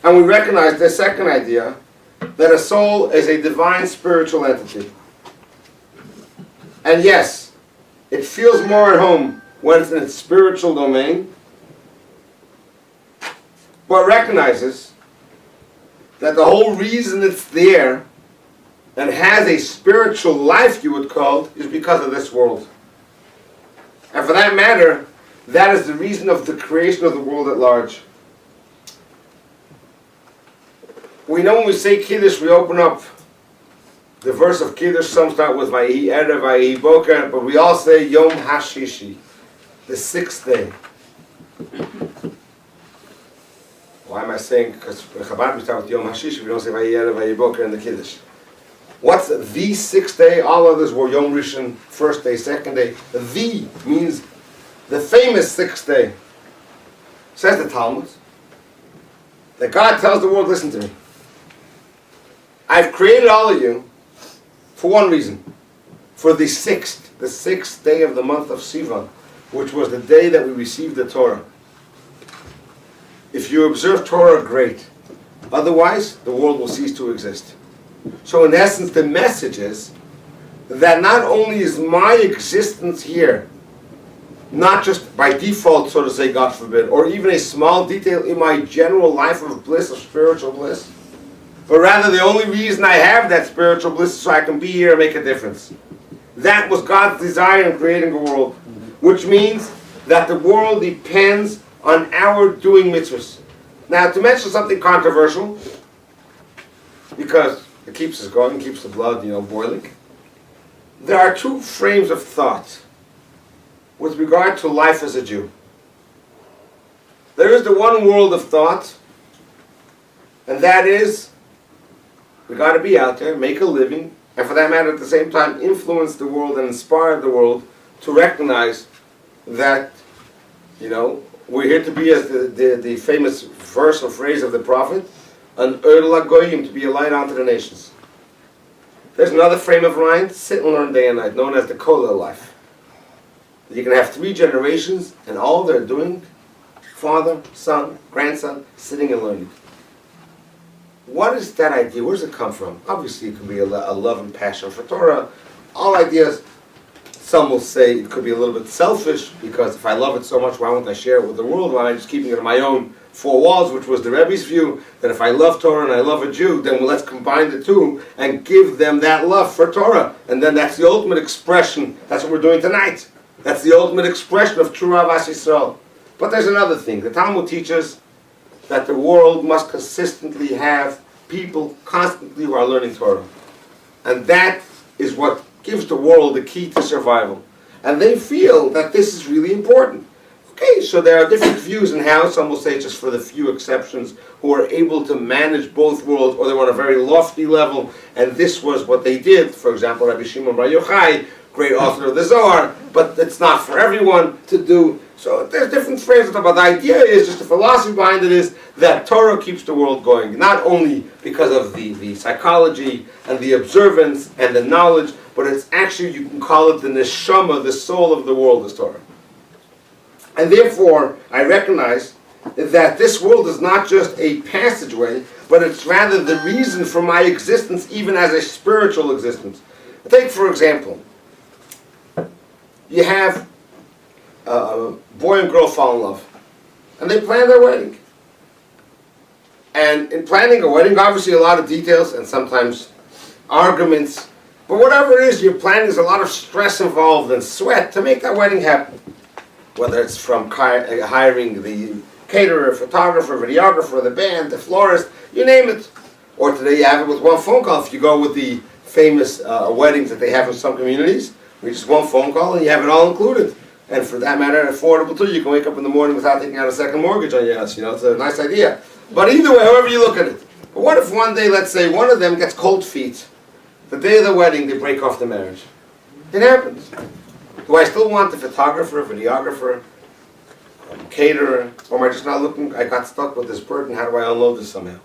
And we recognize the second idea, that a soul is a divine spiritual entity. And yes, it feels more at home when it's in its spiritual domain, but recognizes that the whole reason it's there and has a spiritual life, you would call it, is because of this world. And for that matter, that is the reason of the creation of the world at large. We know when we say Kiddush, we open up the verse of Kiddush. Some start with Vayi Erev, Vayi Boker, but we all say Yom HaShishi, the 6th day. Why am I saying? Because in Chabad we start with Yom HaShishi, we don't say Vayi Erev, Vayi Boker in the Kiddush. What's the 6th day? All others were Yom Rishon, 1st day, 2nd day. The means the famous 6th day. Says the Talmud, that God tells the world, listen to me. I've created all of you for one reason. For the 6th day of the month of Sivan, which was the day that we received the Torah. If you observe Torah, great. Otherwise, the world will cease to exist. So in essence, the message is that not only is my existence here, not just by default, so to say, God forbid, or even a small detail in my general life of bliss, of spiritual bliss, but rather the only reason I have that spiritual bliss is so I can be here and make a difference. That was God's desire in creating the world, which means that the world depends on our doing mitzvahs. Now, to mention something controversial, because it keeps us going, keeps the blood, boiling. There are two frames of thought with regard to life as a Jew. There is the one world of thought, and that is, we got to be out there, make a living, and for that matter, at the same time, influence the world and inspire the world to recognize that, we're here to be, as the famous verse or phrase of the prophet, an Ur LaGoyim, to be a light unto the nations. There's another frame of mind, sit and learn day and night, known as the Kollel life. You can have 3 generations, and all they're doing, father, son, grandson, sitting and learning. What is that idea? Where does it come from? Obviously, it could be a love and passion for Torah. All ideas, some will say it could be a little bit selfish, because if I love it so much, why won't I share it with the world? Why am I just keeping it in my own 4 walls, which was the Rebbe's view, that if I love Torah and I love a Jew, then let's combine the two and give them that love for Torah. And then that's the ultimate expression. That's what we're doing tonight. That's the ultimate expression of true Avas Yisrael. But there's another thing. The Talmud teaches that the world must consistently have people constantly who are learning Torah. And that is what gives the world the key to survival. And they feel that this is really important. Okay, so there are different views in how, some will say just for the few exceptions who are able to manage both worlds, or they were on a very lofty level, and this was what they did. For example, Rabbi Shimon Bar Yochai, great author of the Zohar, but it's not for everyone to do. So there's different phrases, but the idea is, just the philosophy behind it is that Torah keeps the world going, not only because of the psychology and the observance and the knowledge, but it's actually, you can call it the neshama, the soul of the world is Torah. And therefore, I recognize that this world is not just a passageway, but it's rather the reason for my existence, even as a spiritual existence. Take, for example, you have a boy and girl fall in love, and they plan their wedding. And in planning a wedding, obviously a lot of details and sometimes arguments, but whatever it is you're planning, there's a lot of stress involved and sweat to make that wedding happen. Whether it's from hiring the caterer, photographer, videographer, the band, the florist, you name it. Or today you have it with one phone call. If you go with the famous weddings that they have in some communities, with just one phone call and you have it all included. And for that matter, affordable too. You can wake up in the morning without taking out a second mortgage on your house. You know, it's a nice idea. But either way, however you look at it. But what if one day, let's say, one of them gets cold feet? The day of the wedding, they break off the marriage. It happens. Do I still want the photographer, videographer, caterer, or am I just not looking, I got stuck with this burden, how do I unload this somehow?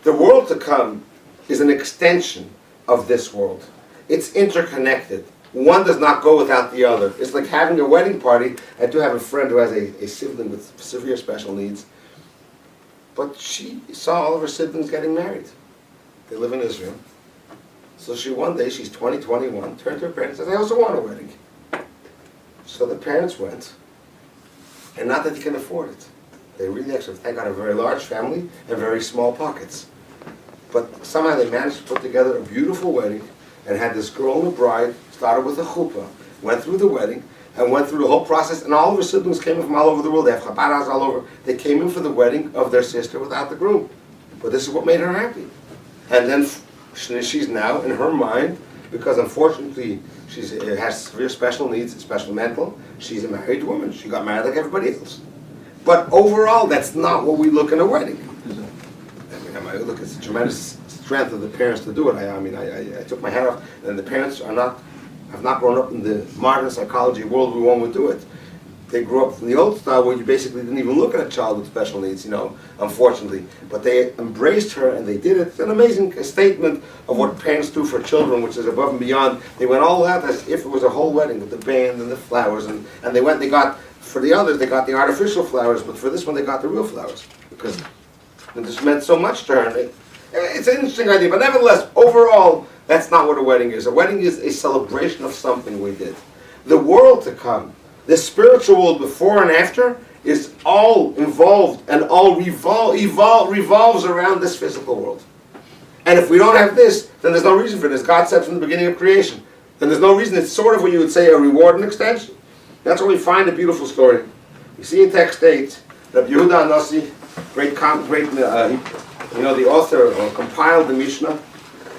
The world to come is an extension of this world. It's interconnected. One does not go without the other. It's like having a wedding party. I do have a friend who has a sibling with severe special needs, but she saw all of her siblings getting married. They live in Israel. So one day, she's 20, 21, turned to her parents and said, I also want a wedding. So the parents went, and not that they can afford it. They really actually, thank God, a very large family and very small pockets. But somehow they managed to put together a beautiful wedding and had this girl and the bride, started with a chuppah, went through the wedding, and went through the whole process, and all of her siblings came in from all over the world. They have Chabad houses all over. They came in for the wedding of their sister without the groom. But this is what made her happy. And then she's now, in her mind, because unfortunately she has severe special needs, special mental, she's a married woman. She got married like everybody else. But overall, that's not what we look in a wedding. I mean, look, it's a tremendous strength of the parents to do it. I took my hat off, and the parents have not grown up in the modern psychology world where one would do it. They grew up from the old style where you basically didn't even look at a child with special needs, unfortunately. But they embraced her and they did it. It's an amazing statement of what parents do for children, which is above and beyond. They went all out as if it was a whole wedding with the band and the flowers. And they got, for the others, they got the artificial flowers, but for this one, they got the real flowers. Because it just meant so much to her. It's an interesting idea, but nevertheless, overall, that's not what a wedding is. A wedding is a celebration of something we did. The world to come, the spiritual world before and after, is all involved and all revolves around this physical world. And if we don't have this, then there's no reason for this. God said from the beginning of creation. Then there's no reason. It's sort of what you would say a reward and extension. That's where we find a beautiful story. You see in text 8, Rabbi Yehuda Anasi, the author compiled the Mishnah.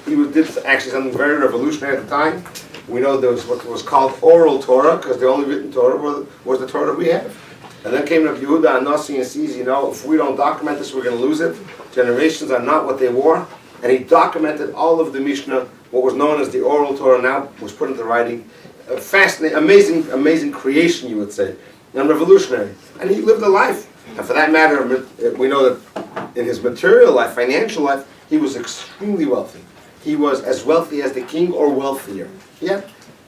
He did actually something very revolutionary at the time. We know there was what was called oral Torah, because the only written Torah was the Torah we have. And then came Rabbi Yehuda Anasi and sees, if we don't document this, we're going to lose it. Generations are not what they were. And he documented all of the Mishnah, what was known as the oral Torah, now was put into writing. A fascinating, amazing creation, you would say, and revolutionary. And he lived a life. And for that matter, we know that in his material life, financial life, he was extremely wealthy. He was as wealthy as the king or wealthier. Yeah.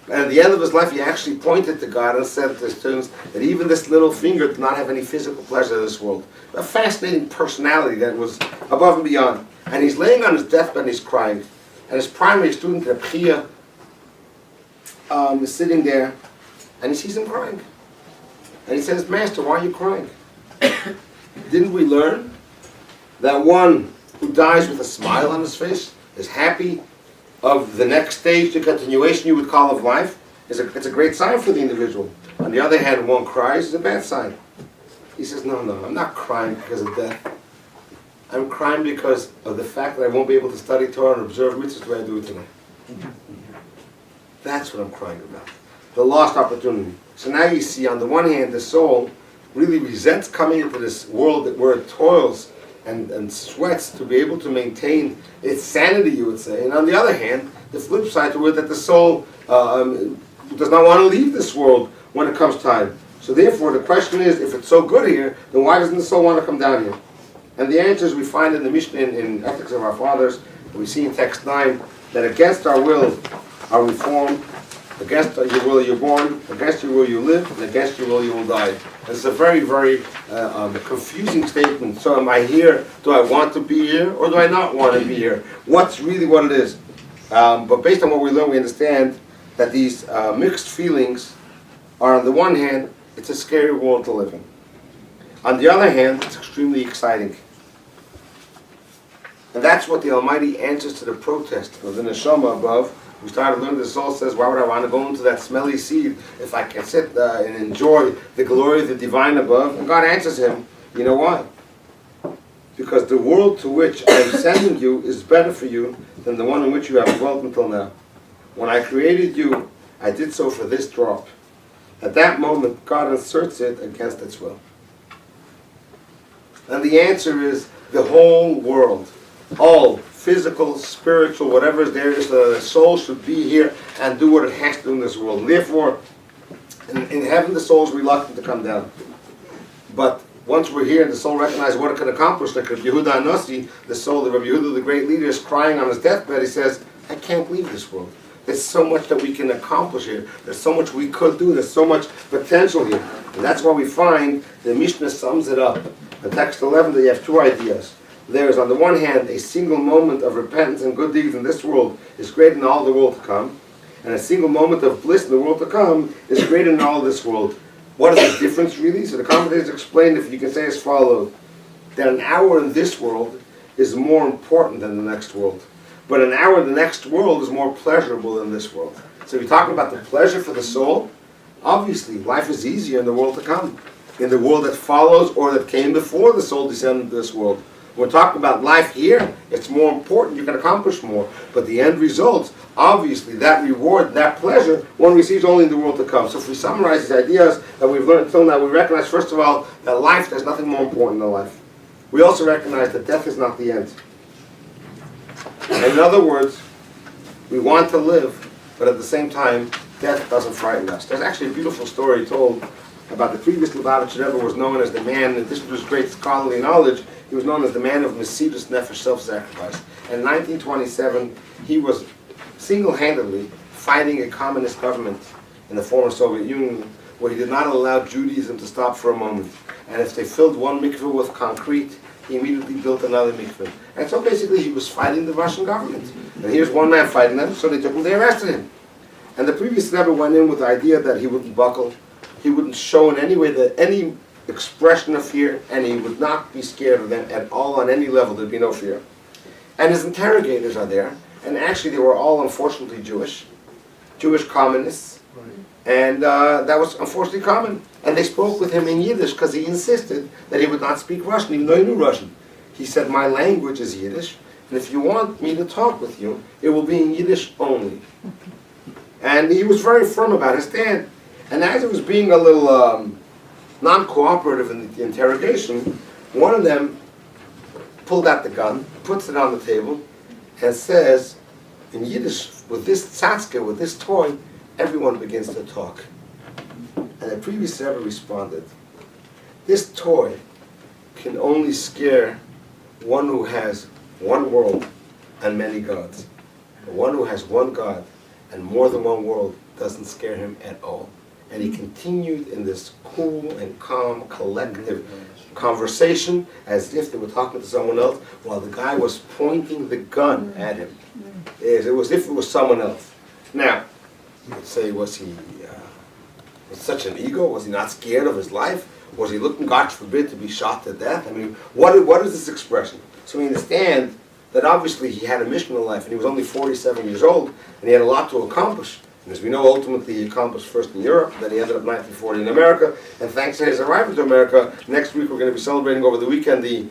And at the end of his life, he actually pointed to God and said to his students that even this little finger did not have any physical pleasure in this world. A fascinating personality that was above and beyond. And he's laying on his deathbed and he's crying. And his primary student, Reb Chia, is sitting there and he sees him crying. And he says, Master, why are you crying? Didn't we learn that one who dies with a smile on his face is happy of the next stage, the continuation you would call of life? It's a great sign for the individual. On the other hand, one cries is a bad sign. He says, no, I'm not crying because of death. I'm crying because of the fact that I won't be able to study Torah and observe mitzvahs the way I do it tonight. That's what I'm crying about. The lost opportunity. So now you see, on the one hand, the soul really resents coming into this world where it toils and sweats to be able to maintain its sanity, you would say. And on the other hand, the flip side to it, that the soul does not want to leave this world when it comes time. So therefore, the question is, if it's so good here, then why doesn't the soul want to come down here? And the answers we find in the Mishnah in Ethics of Our Fathers, we see in text 9, that against our will are we formed, against your will you're born, against your will you live, and against your will you will die. It's a very, very confusing statement. So am I here? Do I want to be here, or do I not want to be here? What's really what it is? But based on what we learn, we understand that these mixed feelings are, on the one hand, it's a scary world to live in. On the other hand, it's extremely exciting. And that's what the Almighty answers to the protest of the neshama above. We started learning, the soul says, why would I want to go into that smelly seed if I can sit and enjoy the glory of the divine above? And God answers him, you know why? Because the world to which I am sending you is better for you than the one in which you have dwelt until now. When I created you, I did so for this drop. At that moment, God inserts it against its will. And the answer is the whole world. All physical, spiritual, whatever is there, is the soul should be here and do what it has to do in this world. And therefore, in heaven, the soul is reluctant to come down. But once we're here, the soul recognizes what it can accomplish. Like Yehuda Anasi, the soul of Rabbi Yehuda, the great leader, is crying on his deathbed. He says, I can't leave this world. There's so much that we can accomplish here. There's so much we could do. There's so much potential here. And that's why we find the Mishnah sums it up. In text 11, you have two ideas. There is, on the one hand, a single moment of repentance and good deeds in this world is greater than all the world to come. And a single moment of bliss in the world to come is greater than all this world. What is the difference, really? So the commentators explain, if you can say as follows, that an hour in this world is more important than the next world. But an hour in the next world is more pleasurable than this world. So if you're talking about the pleasure for the soul, obviously life is easier in the world to come. In the world that follows or that came before the soul descended into this world. When we're talking about life here, it's more important, you can accomplish more. But the end results, obviously, that reward, that pleasure, one receives only in the world to come. So if we summarize these ideas that we've learned until now, we recognize, first of all, that life, there's nothing more important than life. We also recognize that death is not the end. In other words, we want to live, but at the same time, death doesn't frighten us. There's actually a beautiful story told about the previous Lubavitcher Rebbe was known as the man, and this was great scholarly knowledge, he was known as the man of Mesirus Nefesh, self-sacrifice. In 1927, he was single-handedly fighting a communist government in the former Soviet Union, where he did not allow Judaism to stop for a moment. And if they filled one mikveh with concrete, he immediately built another mikveh. And so basically he was fighting the Russian government. And here's one man fighting them, so they took him, they arrested him. And the previous Rebbe went in with the idea that he wouldn't buckle, he wouldn't show in any way that any expression of fear, and he would not be scared of them at all on any level. There'd be no fear. And his interrogators are there, and actually they were all unfortunately Jewish communists, and that was unfortunately common. And they spoke with him in Yiddish because he insisted that he would not speak Russian, even though he knew Russian. He said, my language is Yiddish, and if you want me to talk with you, it will be in Yiddish only. And he was very firm about his stand. And as he was being a little non-cooperative in the interrogation, one of them pulled out the gun, puts it on the table, and says, in Yiddish, with this tzatzke, with this toy, everyone begins to talk. And the previous Rebbe responded, this toy can only scare one who has one world and many gods. But one who has one God and more than one world doesn't scare him at all. And he continued in this cool and calm, collective conversation as if they were talking to someone else while the guy was pointing the gun at him. It was as if it was someone else. Now, you would say, was he was such an ego? Was he not scared of his life? Was he looking, God forbid, to be shot to death? I mean, what is this expression? So we understand that obviously he had a mission in life, and he was only 47 years old, and he had a lot to accomplish. And as we know, ultimately he accomplished first in Europe, then he ended up 1940 in America, and thanks to his arrival to America, next week we're going to be celebrating over the weekend the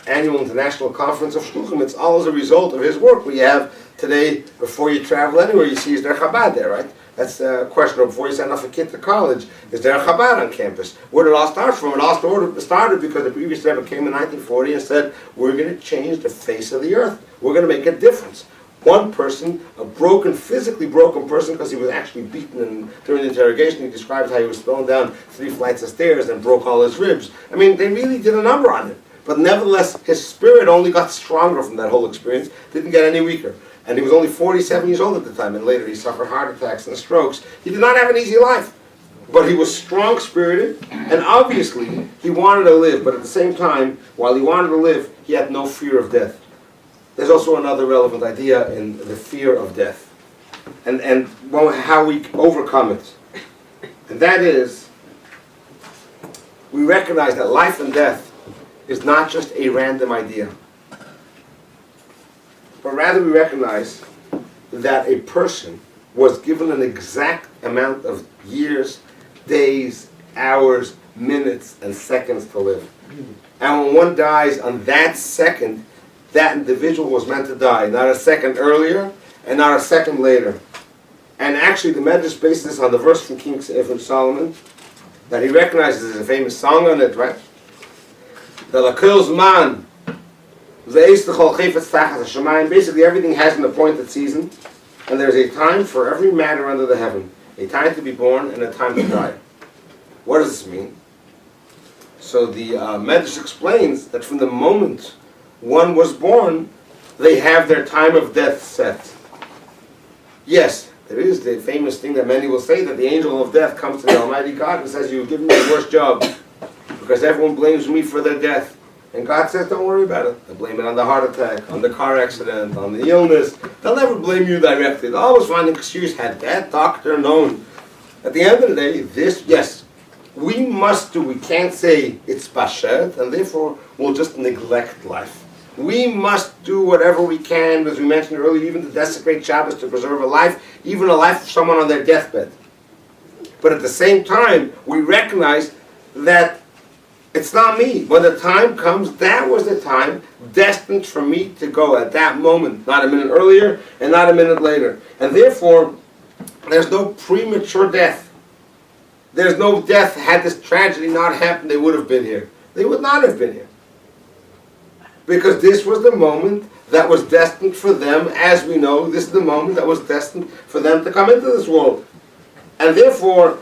annual international conference of Shluchim. It's all as a result of his work. We have today, before you travel anywhere, you see is there Chabad there, right? That's the question. Before you send off a kid to college, is there a Chabad on campus? Where did it all start from? It all started because the previous Rebbe came in 1940 and said, we're going to change the face of the earth. We're going to make a difference. One person, a physically broken person, because he was actually beaten, and during the interrogation he describes how he was thrown down 3 flights of stairs and broke all his ribs. I mean, they really did a number on him. But nevertheless, his spirit only got stronger from that whole experience, didn't get any weaker. And he was only 47 years old at the time, and later he suffered heart attacks and strokes. He did not have an easy life. But he was strong-spirited, and obviously he wanted to live, but at the same time, while he wanted to live, he had no fear of death. There's also another relevant idea in the fear of death, and how we overcome it. And that is, we recognize that life and death is not just a random idea, but rather we recognize that a person was given an exact amount of years, days, hours, minutes, and seconds to live. And when one dies on that second, that individual was meant to die, not a second earlier and not a second later. And actually the Medrash bases this on the verse from King Solomon that he recognizes as a famous song on it, right? The Lakil Zman, basically everything has an appointed season, and there's a time for every matter under the heaven, a time to be born and a time to die. What does this mean? So the Medrash explains that from the moment one was born, they have their time of death set. Yes, there is the famous thing that many will say, that the angel of death comes to the Almighty God and says, you've given me the worst job, because everyone blames me for their death. And God says, don't worry about it. They'll blame it on the heart attack, on the car accident, on the illness. They'll never blame you directly. They'll always find an excuse, had that doctor known. At the end of the day, yes, we must do, we can't say it's bashet, and therefore we'll just neglect life. We must do whatever we can, as we mentioned earlier, even to desecrate Chabad, to preserve a life, even a life of someone on their deathbed. But at the same time, we recognize that it's not me. When the time comes, that was the time destined for me to go at that moment, not a minute earlier and not a minute later. And therefore, there's no premature death. There's no death. Had this tragedy not happened, they would have been here. They would not have been here. Because this was the moment that was destined for them, as we know, this is the moment that was destined for them to come into this world. And therefore,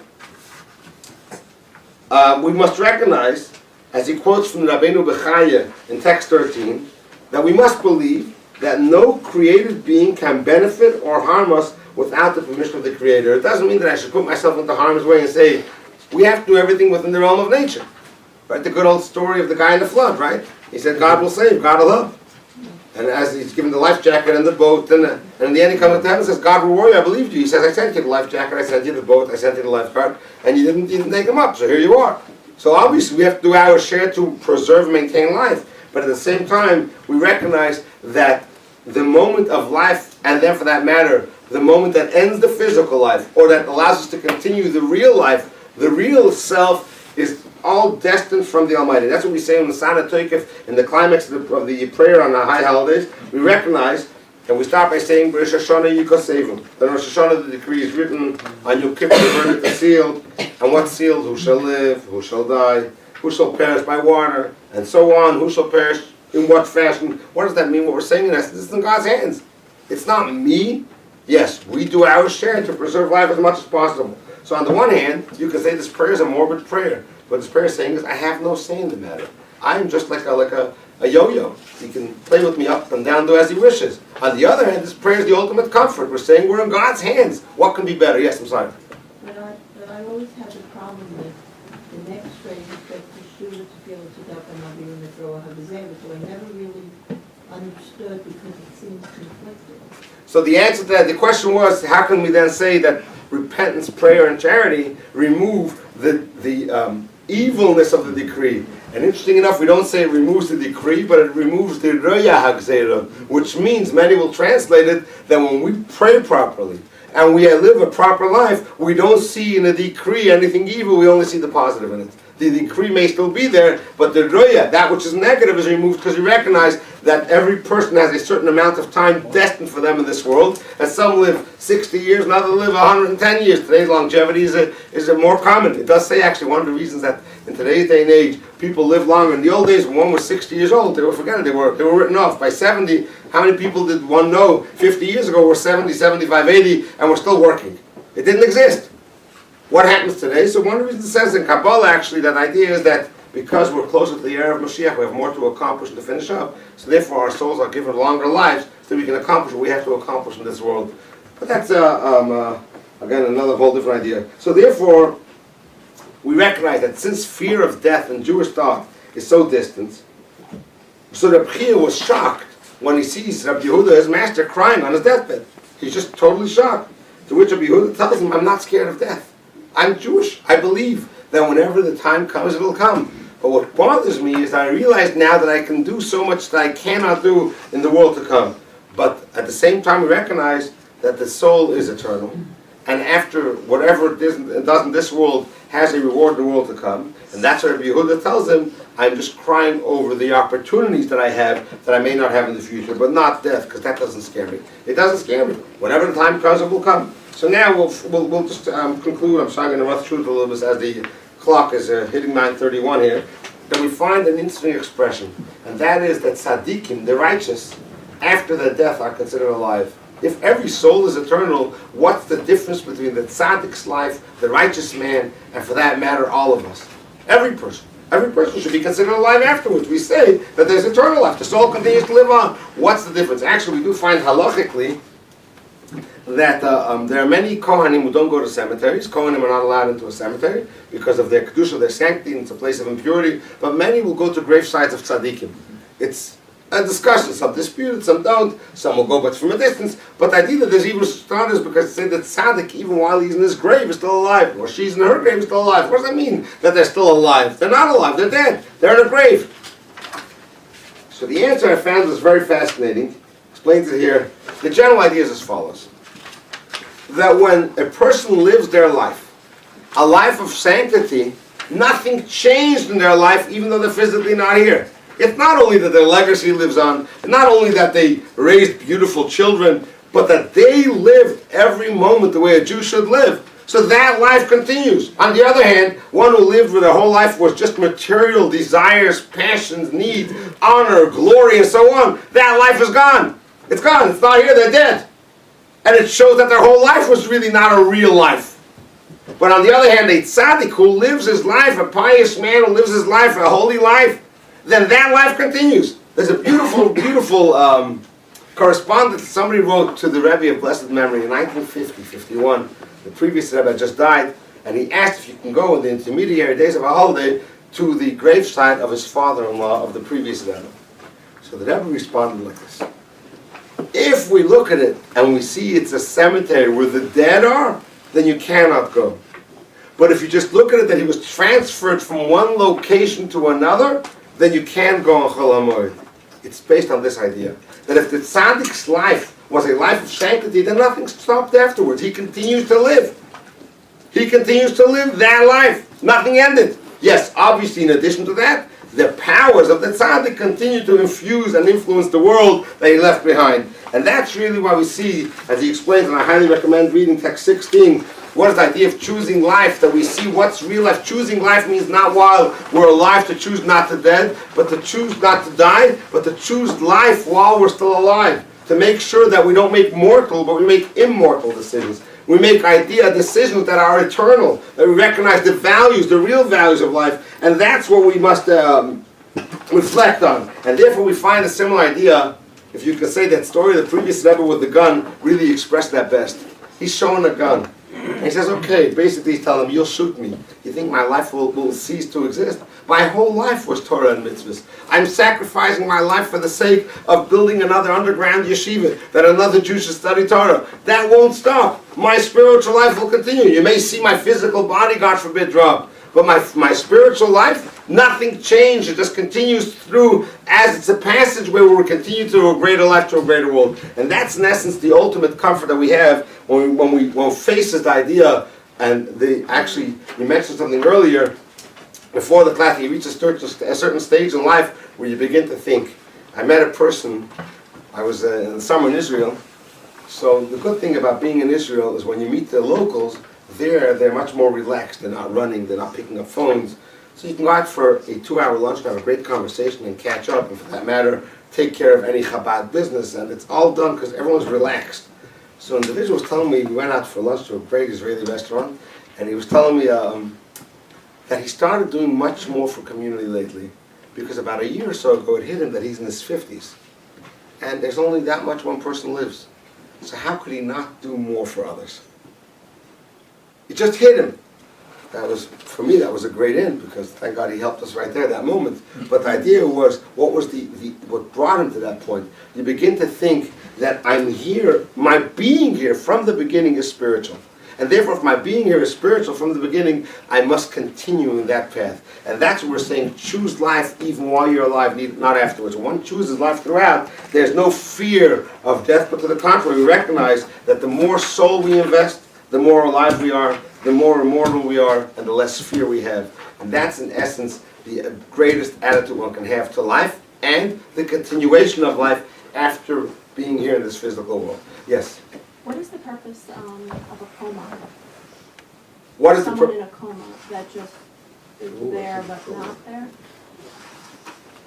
we must recognize, as he quotes from Rabbeinu Bechaya in text 13, that we must believe that no created being can benefit or harm us without the permission of the Creator. It doesn't mean that I should put myself into harm's way and say, we have to do everything within the realm of nature. Right? The good old story of the guy in the flood, right? He said, God will save, God will help. And as he's given the life jacket and the boat, and in the end he comes to heaven and says, God will reward you, I believed you. He says, I sent you the life jacket, I sent you the boat, I sent you the lifeguard, and you didn't take him up, so here you are. So obviously we have to do our share to preserve and maintain life. But at the same time, we recognize that the moment of life, and then for that matter, the moment that ends the physical life, or that allows us to continue the real life, the real self, is all destined from the Almighty. That's what we say in the Sana Toikef, in the climax of the prayer on the high holidays. We recognize, and we start by saying, Rosh Hashanah Yikosevim. Then Rosh Hashanah, the decree is written, on Yom Kippur, the verdict is sealed. And what's sealed? Who shall live? Who shall die? Who shall perish by water? And so on. Who shall perish? In what fashion? What does that mean? What we're saying in essence, it's in God's hands. It's not me. Yes, we do our share to preserve life as much as possible. So on the one hand, you can say this prayer is a morbid prayer. What this prayer is saying is, I have no say in the matter. I am just like a yo-yo. He can play with me up and down, do as he wishes. On the other hand, this prayer is the ultimate comfort. We're saying we're in God's hands. What can be better? Yes, I'm sorry. But I always have a problem with the next phrase that the Yeshua to feel to death and not be in the throw of his anger. So I never really understood because it seems conflicted. So the answer to that, the question was, how can we then say that repentance, prayer, and charity remove the evilness of the decree? And interesting enough, we don't say it removes the decree, but it removes the Raya HaGzeira, which means, many will translate it, that when we pray properly, and we live a proper life, we don't see in a decree anything evil, we only see the positive in it. The decree may still be there, but the roya, that which is negative, is removed because we recognize that every person has a certain amount of time destined for them in this world, and some live 60 years, and others live 110 years. Today's longevity is a more common. It does say actually one of the reasons that in today's day and age people live longer. In the old days when one was 60 years old, they were forgotten, they were written off. By 70, how many people did one know 50 years ago were 70, 75, 80, and were still working? It didn't exist. What happens today? So one of the reasons it says in Kabbalah actually that idea is that because we're closer to the era of Mashiach, we have more to accomplish and to finish up. So therefore our souls are given longer lives so we can accomplish what we have to accomplish in this world. But that's, again, another whole different idea. So therefore, we recognize that since fear of death in Jewish thought is so distant, so Reb Chia was shocked when he sees Rabbi Yehuda, his master, crying on his deathbed. He's just totally shocked. To which Rabbi Yehuda tells him, I'm not scared of death. I'm Jewish. I believe that whenever the time comes, it'll come. But what bothers me is that I realize now that I can do so much that I cannot do in the world to come. But at the same time, we recognize that the soul is eternal. And after whatever it does in this world has a reward in the world to come. And that's what Rabbi Yehuda tells him, I'm just crying over the opportunities that I have that I may not have in the future, but not death, because that doesn't scare me. It doesn't scare me. Whenever the time comes, it will come. So now we'll just conclude. I'm sorry, I'm going to rush through it a little bit as the clock is hitting 9:31 here. That we find an interesting expression, and that is that tzaddikim, the righteous, after their death are considered alive. If every soul is eternal, what's the difference between the tzaddik's life, the righteous man, and for that matter, all of us? Every person. Every person should be considered alive afterwards. We say that there's eternal life. The soul continues to live on. What's the difference? Actually, we do find halachically that there are many Kohanim who don't go to cemeteries. Kohanim are not allowed into a cemetery because of their kedusha, their sanctity, and it's a place of impurity. But many will go to gravesites of tzaddikim. It's a discussion. Some dispute it, some don't. Some will go but from a distance. But the idea that there's even starters because they say that tzaddik, even while he's in his grave, is still alive, or she's in her grave, is still alive. What does that mean that they're still alive? They're not alive. They're dead. They're in a grave. So the answer I found was very fascinating. Explains it here. The general idea is as follows. That when a person lives their life, a life of sanctity, nothing changed in their life even though they're physically not here. It's not only that their legacy lives on, not only that they raised beautiful children, but that they lived every moment the way a Jew should live. So that life continues. On the other hand, one who lived where their whole life was just material desires, passions, needs, honor, glory, and so on, that life is gone. It's gone. It's not here. They're dead. And it shows that their whole life was really not a real life. But on the other hand, a tzaddik who lives his life, a pious man who lives his life, a holy life, then that life continues. There's a beautiful, beautiful correspondence somebody wrote to the Rebbe of blessed memory in 1950-51. The previous Rebbe just died, and he asked if you can go in the intermediary days of a holiday to the gravesite of his father-in-law of the previous Rebbe. So the Rebbe responded like this. If we look at it and we see it's a cemetery where the dead are, then you cannot go. But if you just look at it that he was transferred from one location to another, then you can go on Chol HaMoed. It's based on this idea. That if the tzaddik's life was a life of sanctity, then nothing stopped afterwards. He continues to live. He continues to live that life. Nothing ended. Yes, obviously in addition to that, the powers of the tzaddik continue to infuse and influence the world that he left behind. And that's really why we see, as he explains, and I highly recommend reading text 16, what is the idea of choosing life, that we see what's real life. Choosing life means not while we're alive to choose not to dead, but to choose not to die, but to choose life while we're still alive. To make sure that we don't make mortal, but we make immortal decisions. We make decisions that are eternal, that we recognize the values, the real values of life, and that's what we must reflect on. And therefore we find a similar idea, if you can say that story of the previous Rebbe with the gun really expressed that best. He's showing a gun. And he says, okay, basically he's telling him, you'll shoot me. You think my life will cease to exist? My whole life was Torah and mitzvahs. I'm sacrificing my life for the sake of building another underground yeshiva, that another Jew should study Torah. That won't stop. My spiritual life will continue. You may see my physical body, God forbid, drop. But my spiritual life, nothing changed. It just continues through as it's a passageway where we continue to a greater life, to a greater world. And that's in essence the ultimate comfort that we have when we face this idea. And actually, you mentioned something earlier, before the class, you reach a certain stage in life where you begin to think. I met a person, I was in the summer in Israel. So the good thing about being in Israel is when you meet the locals, they're much more relaxed. They're not running, they're not picking up phones. So you can go out for a 2-hour lunch and have a great conversation and catch up, and for that matter, take care of any Chabad business. And it's all done because everyone's relaxed. So an individual was telling me, we went out for lunch to a great Israeli restaurant, and he was telling me that he started doing much more for community lately, because about a year or so ago it hit him that he's in his 50s. And there's only that much one person lives. So how could he not do more for others? It just hit him. That was, for me, that was a great end, because thank God he helped us right there at that moment. But the idea was, what was what brought him to that point? You begin to think that I'm here, my being here from the beginning is spiritual. And therefore, if my being here is spiritual from the beginning, I must continue in that path. And that's what we're saying, choose life even while you're alive, not afterwards. When one chooses life throughout, there's no fear of death, but to the contrary, we recognize that the more soul we invest, the more alive we are, the more immortal we are, and the less fear we have. And that's, in essence, the greatest attitude one can have to life and the continuation of life after being here in this physical world. Yes? What is the purpose of a coma? What is the Someone in a coma that just is there but not there?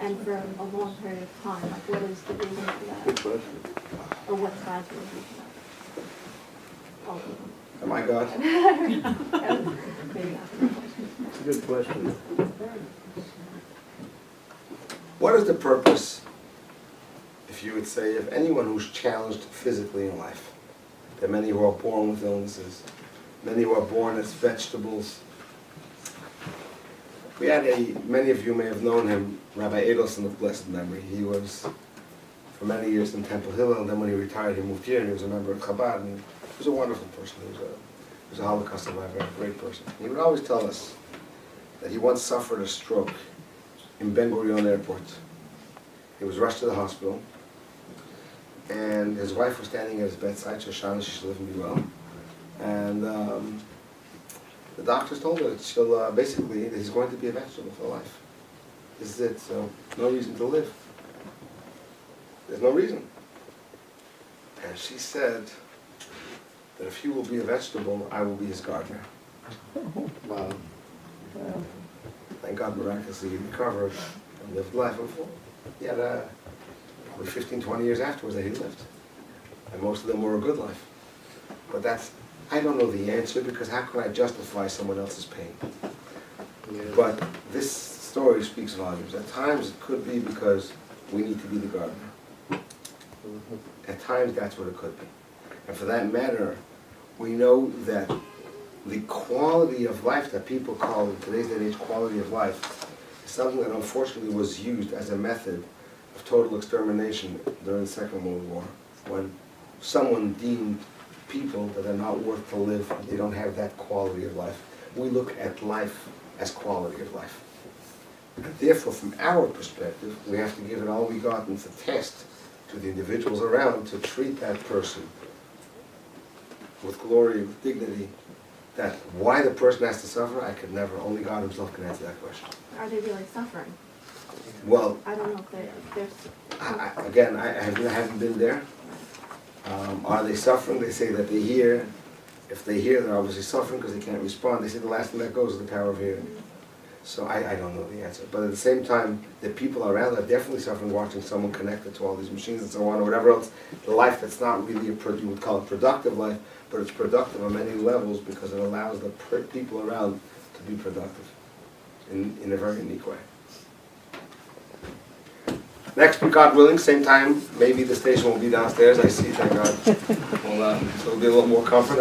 And for a long period of time, like what is the reason for that? Good question. Or what has the reason for that? Oh my God. Maybe not. It's a good question. What is the purpose, if you would say, of anyone who's challenged physically in life? There are many who are born with illnesses, many who are born as vegetables. We had many of you may have known him, Rabbi Edelson of blessed memory. He was for many years in Temple Hill, and then when he retired, he moved here, and he was a member of Chabad, and he was a wonderful person. He was a Holocaust survivor, a great person. He would always tell us that he once suffered a stroke in Ben Gurion Airport. He was rushed to the hospital, and his wife was standing at his bedside, Shoshana, she should live and be well. And the doctors told her that she'll basically, that he's going to be a vegetable for life. This is it, so no reason to live. There's no reason. And she said that if he will be a vegetable, I will be his gardener. Wow. Thank God miraculously he recovered and lived life. He had probably 15, 20 years afterwards that he lived. And most of them were a good life. But that's, I don't know the answer, because how can I justify someone else's pain? Yeah. But this story speaks volumes. At times it could be because we need to be the gardener. At times that's what it could be. And for that matter, we know that the quality of life that people call in today's day and age quality of life is something that unfortunately was used as a method of total extermination during the Second World War, when someone deemed people that are not worth to live, they don't have that quality of life. We look at life as quality of life. And therefore, from our perspective, we have to give it all we got and to test to the individuals around to treat that person with glory, with dignity. That why the person has to suffer, I could never, only God himself can answer that question. Are they really suffering? Well, I don't know if there's. again, I haven't been there. Are they suffering? They say that they hear. If they hear, they're obviously suffering because they can't respond. They say the last thing that goes is the power of hearing. So I don't know the answer. But at the same time, the people around are definitely suffering watching someone connected to all these machines and so on, or whatever else. The life that's not really you would call it productive life, but it's productive on many levels because it allows the people around to be productive in a very unique way. Next week, God willing, same time, maybe the station will be downstairs. I see, thank God. So it'll be a little more comfort.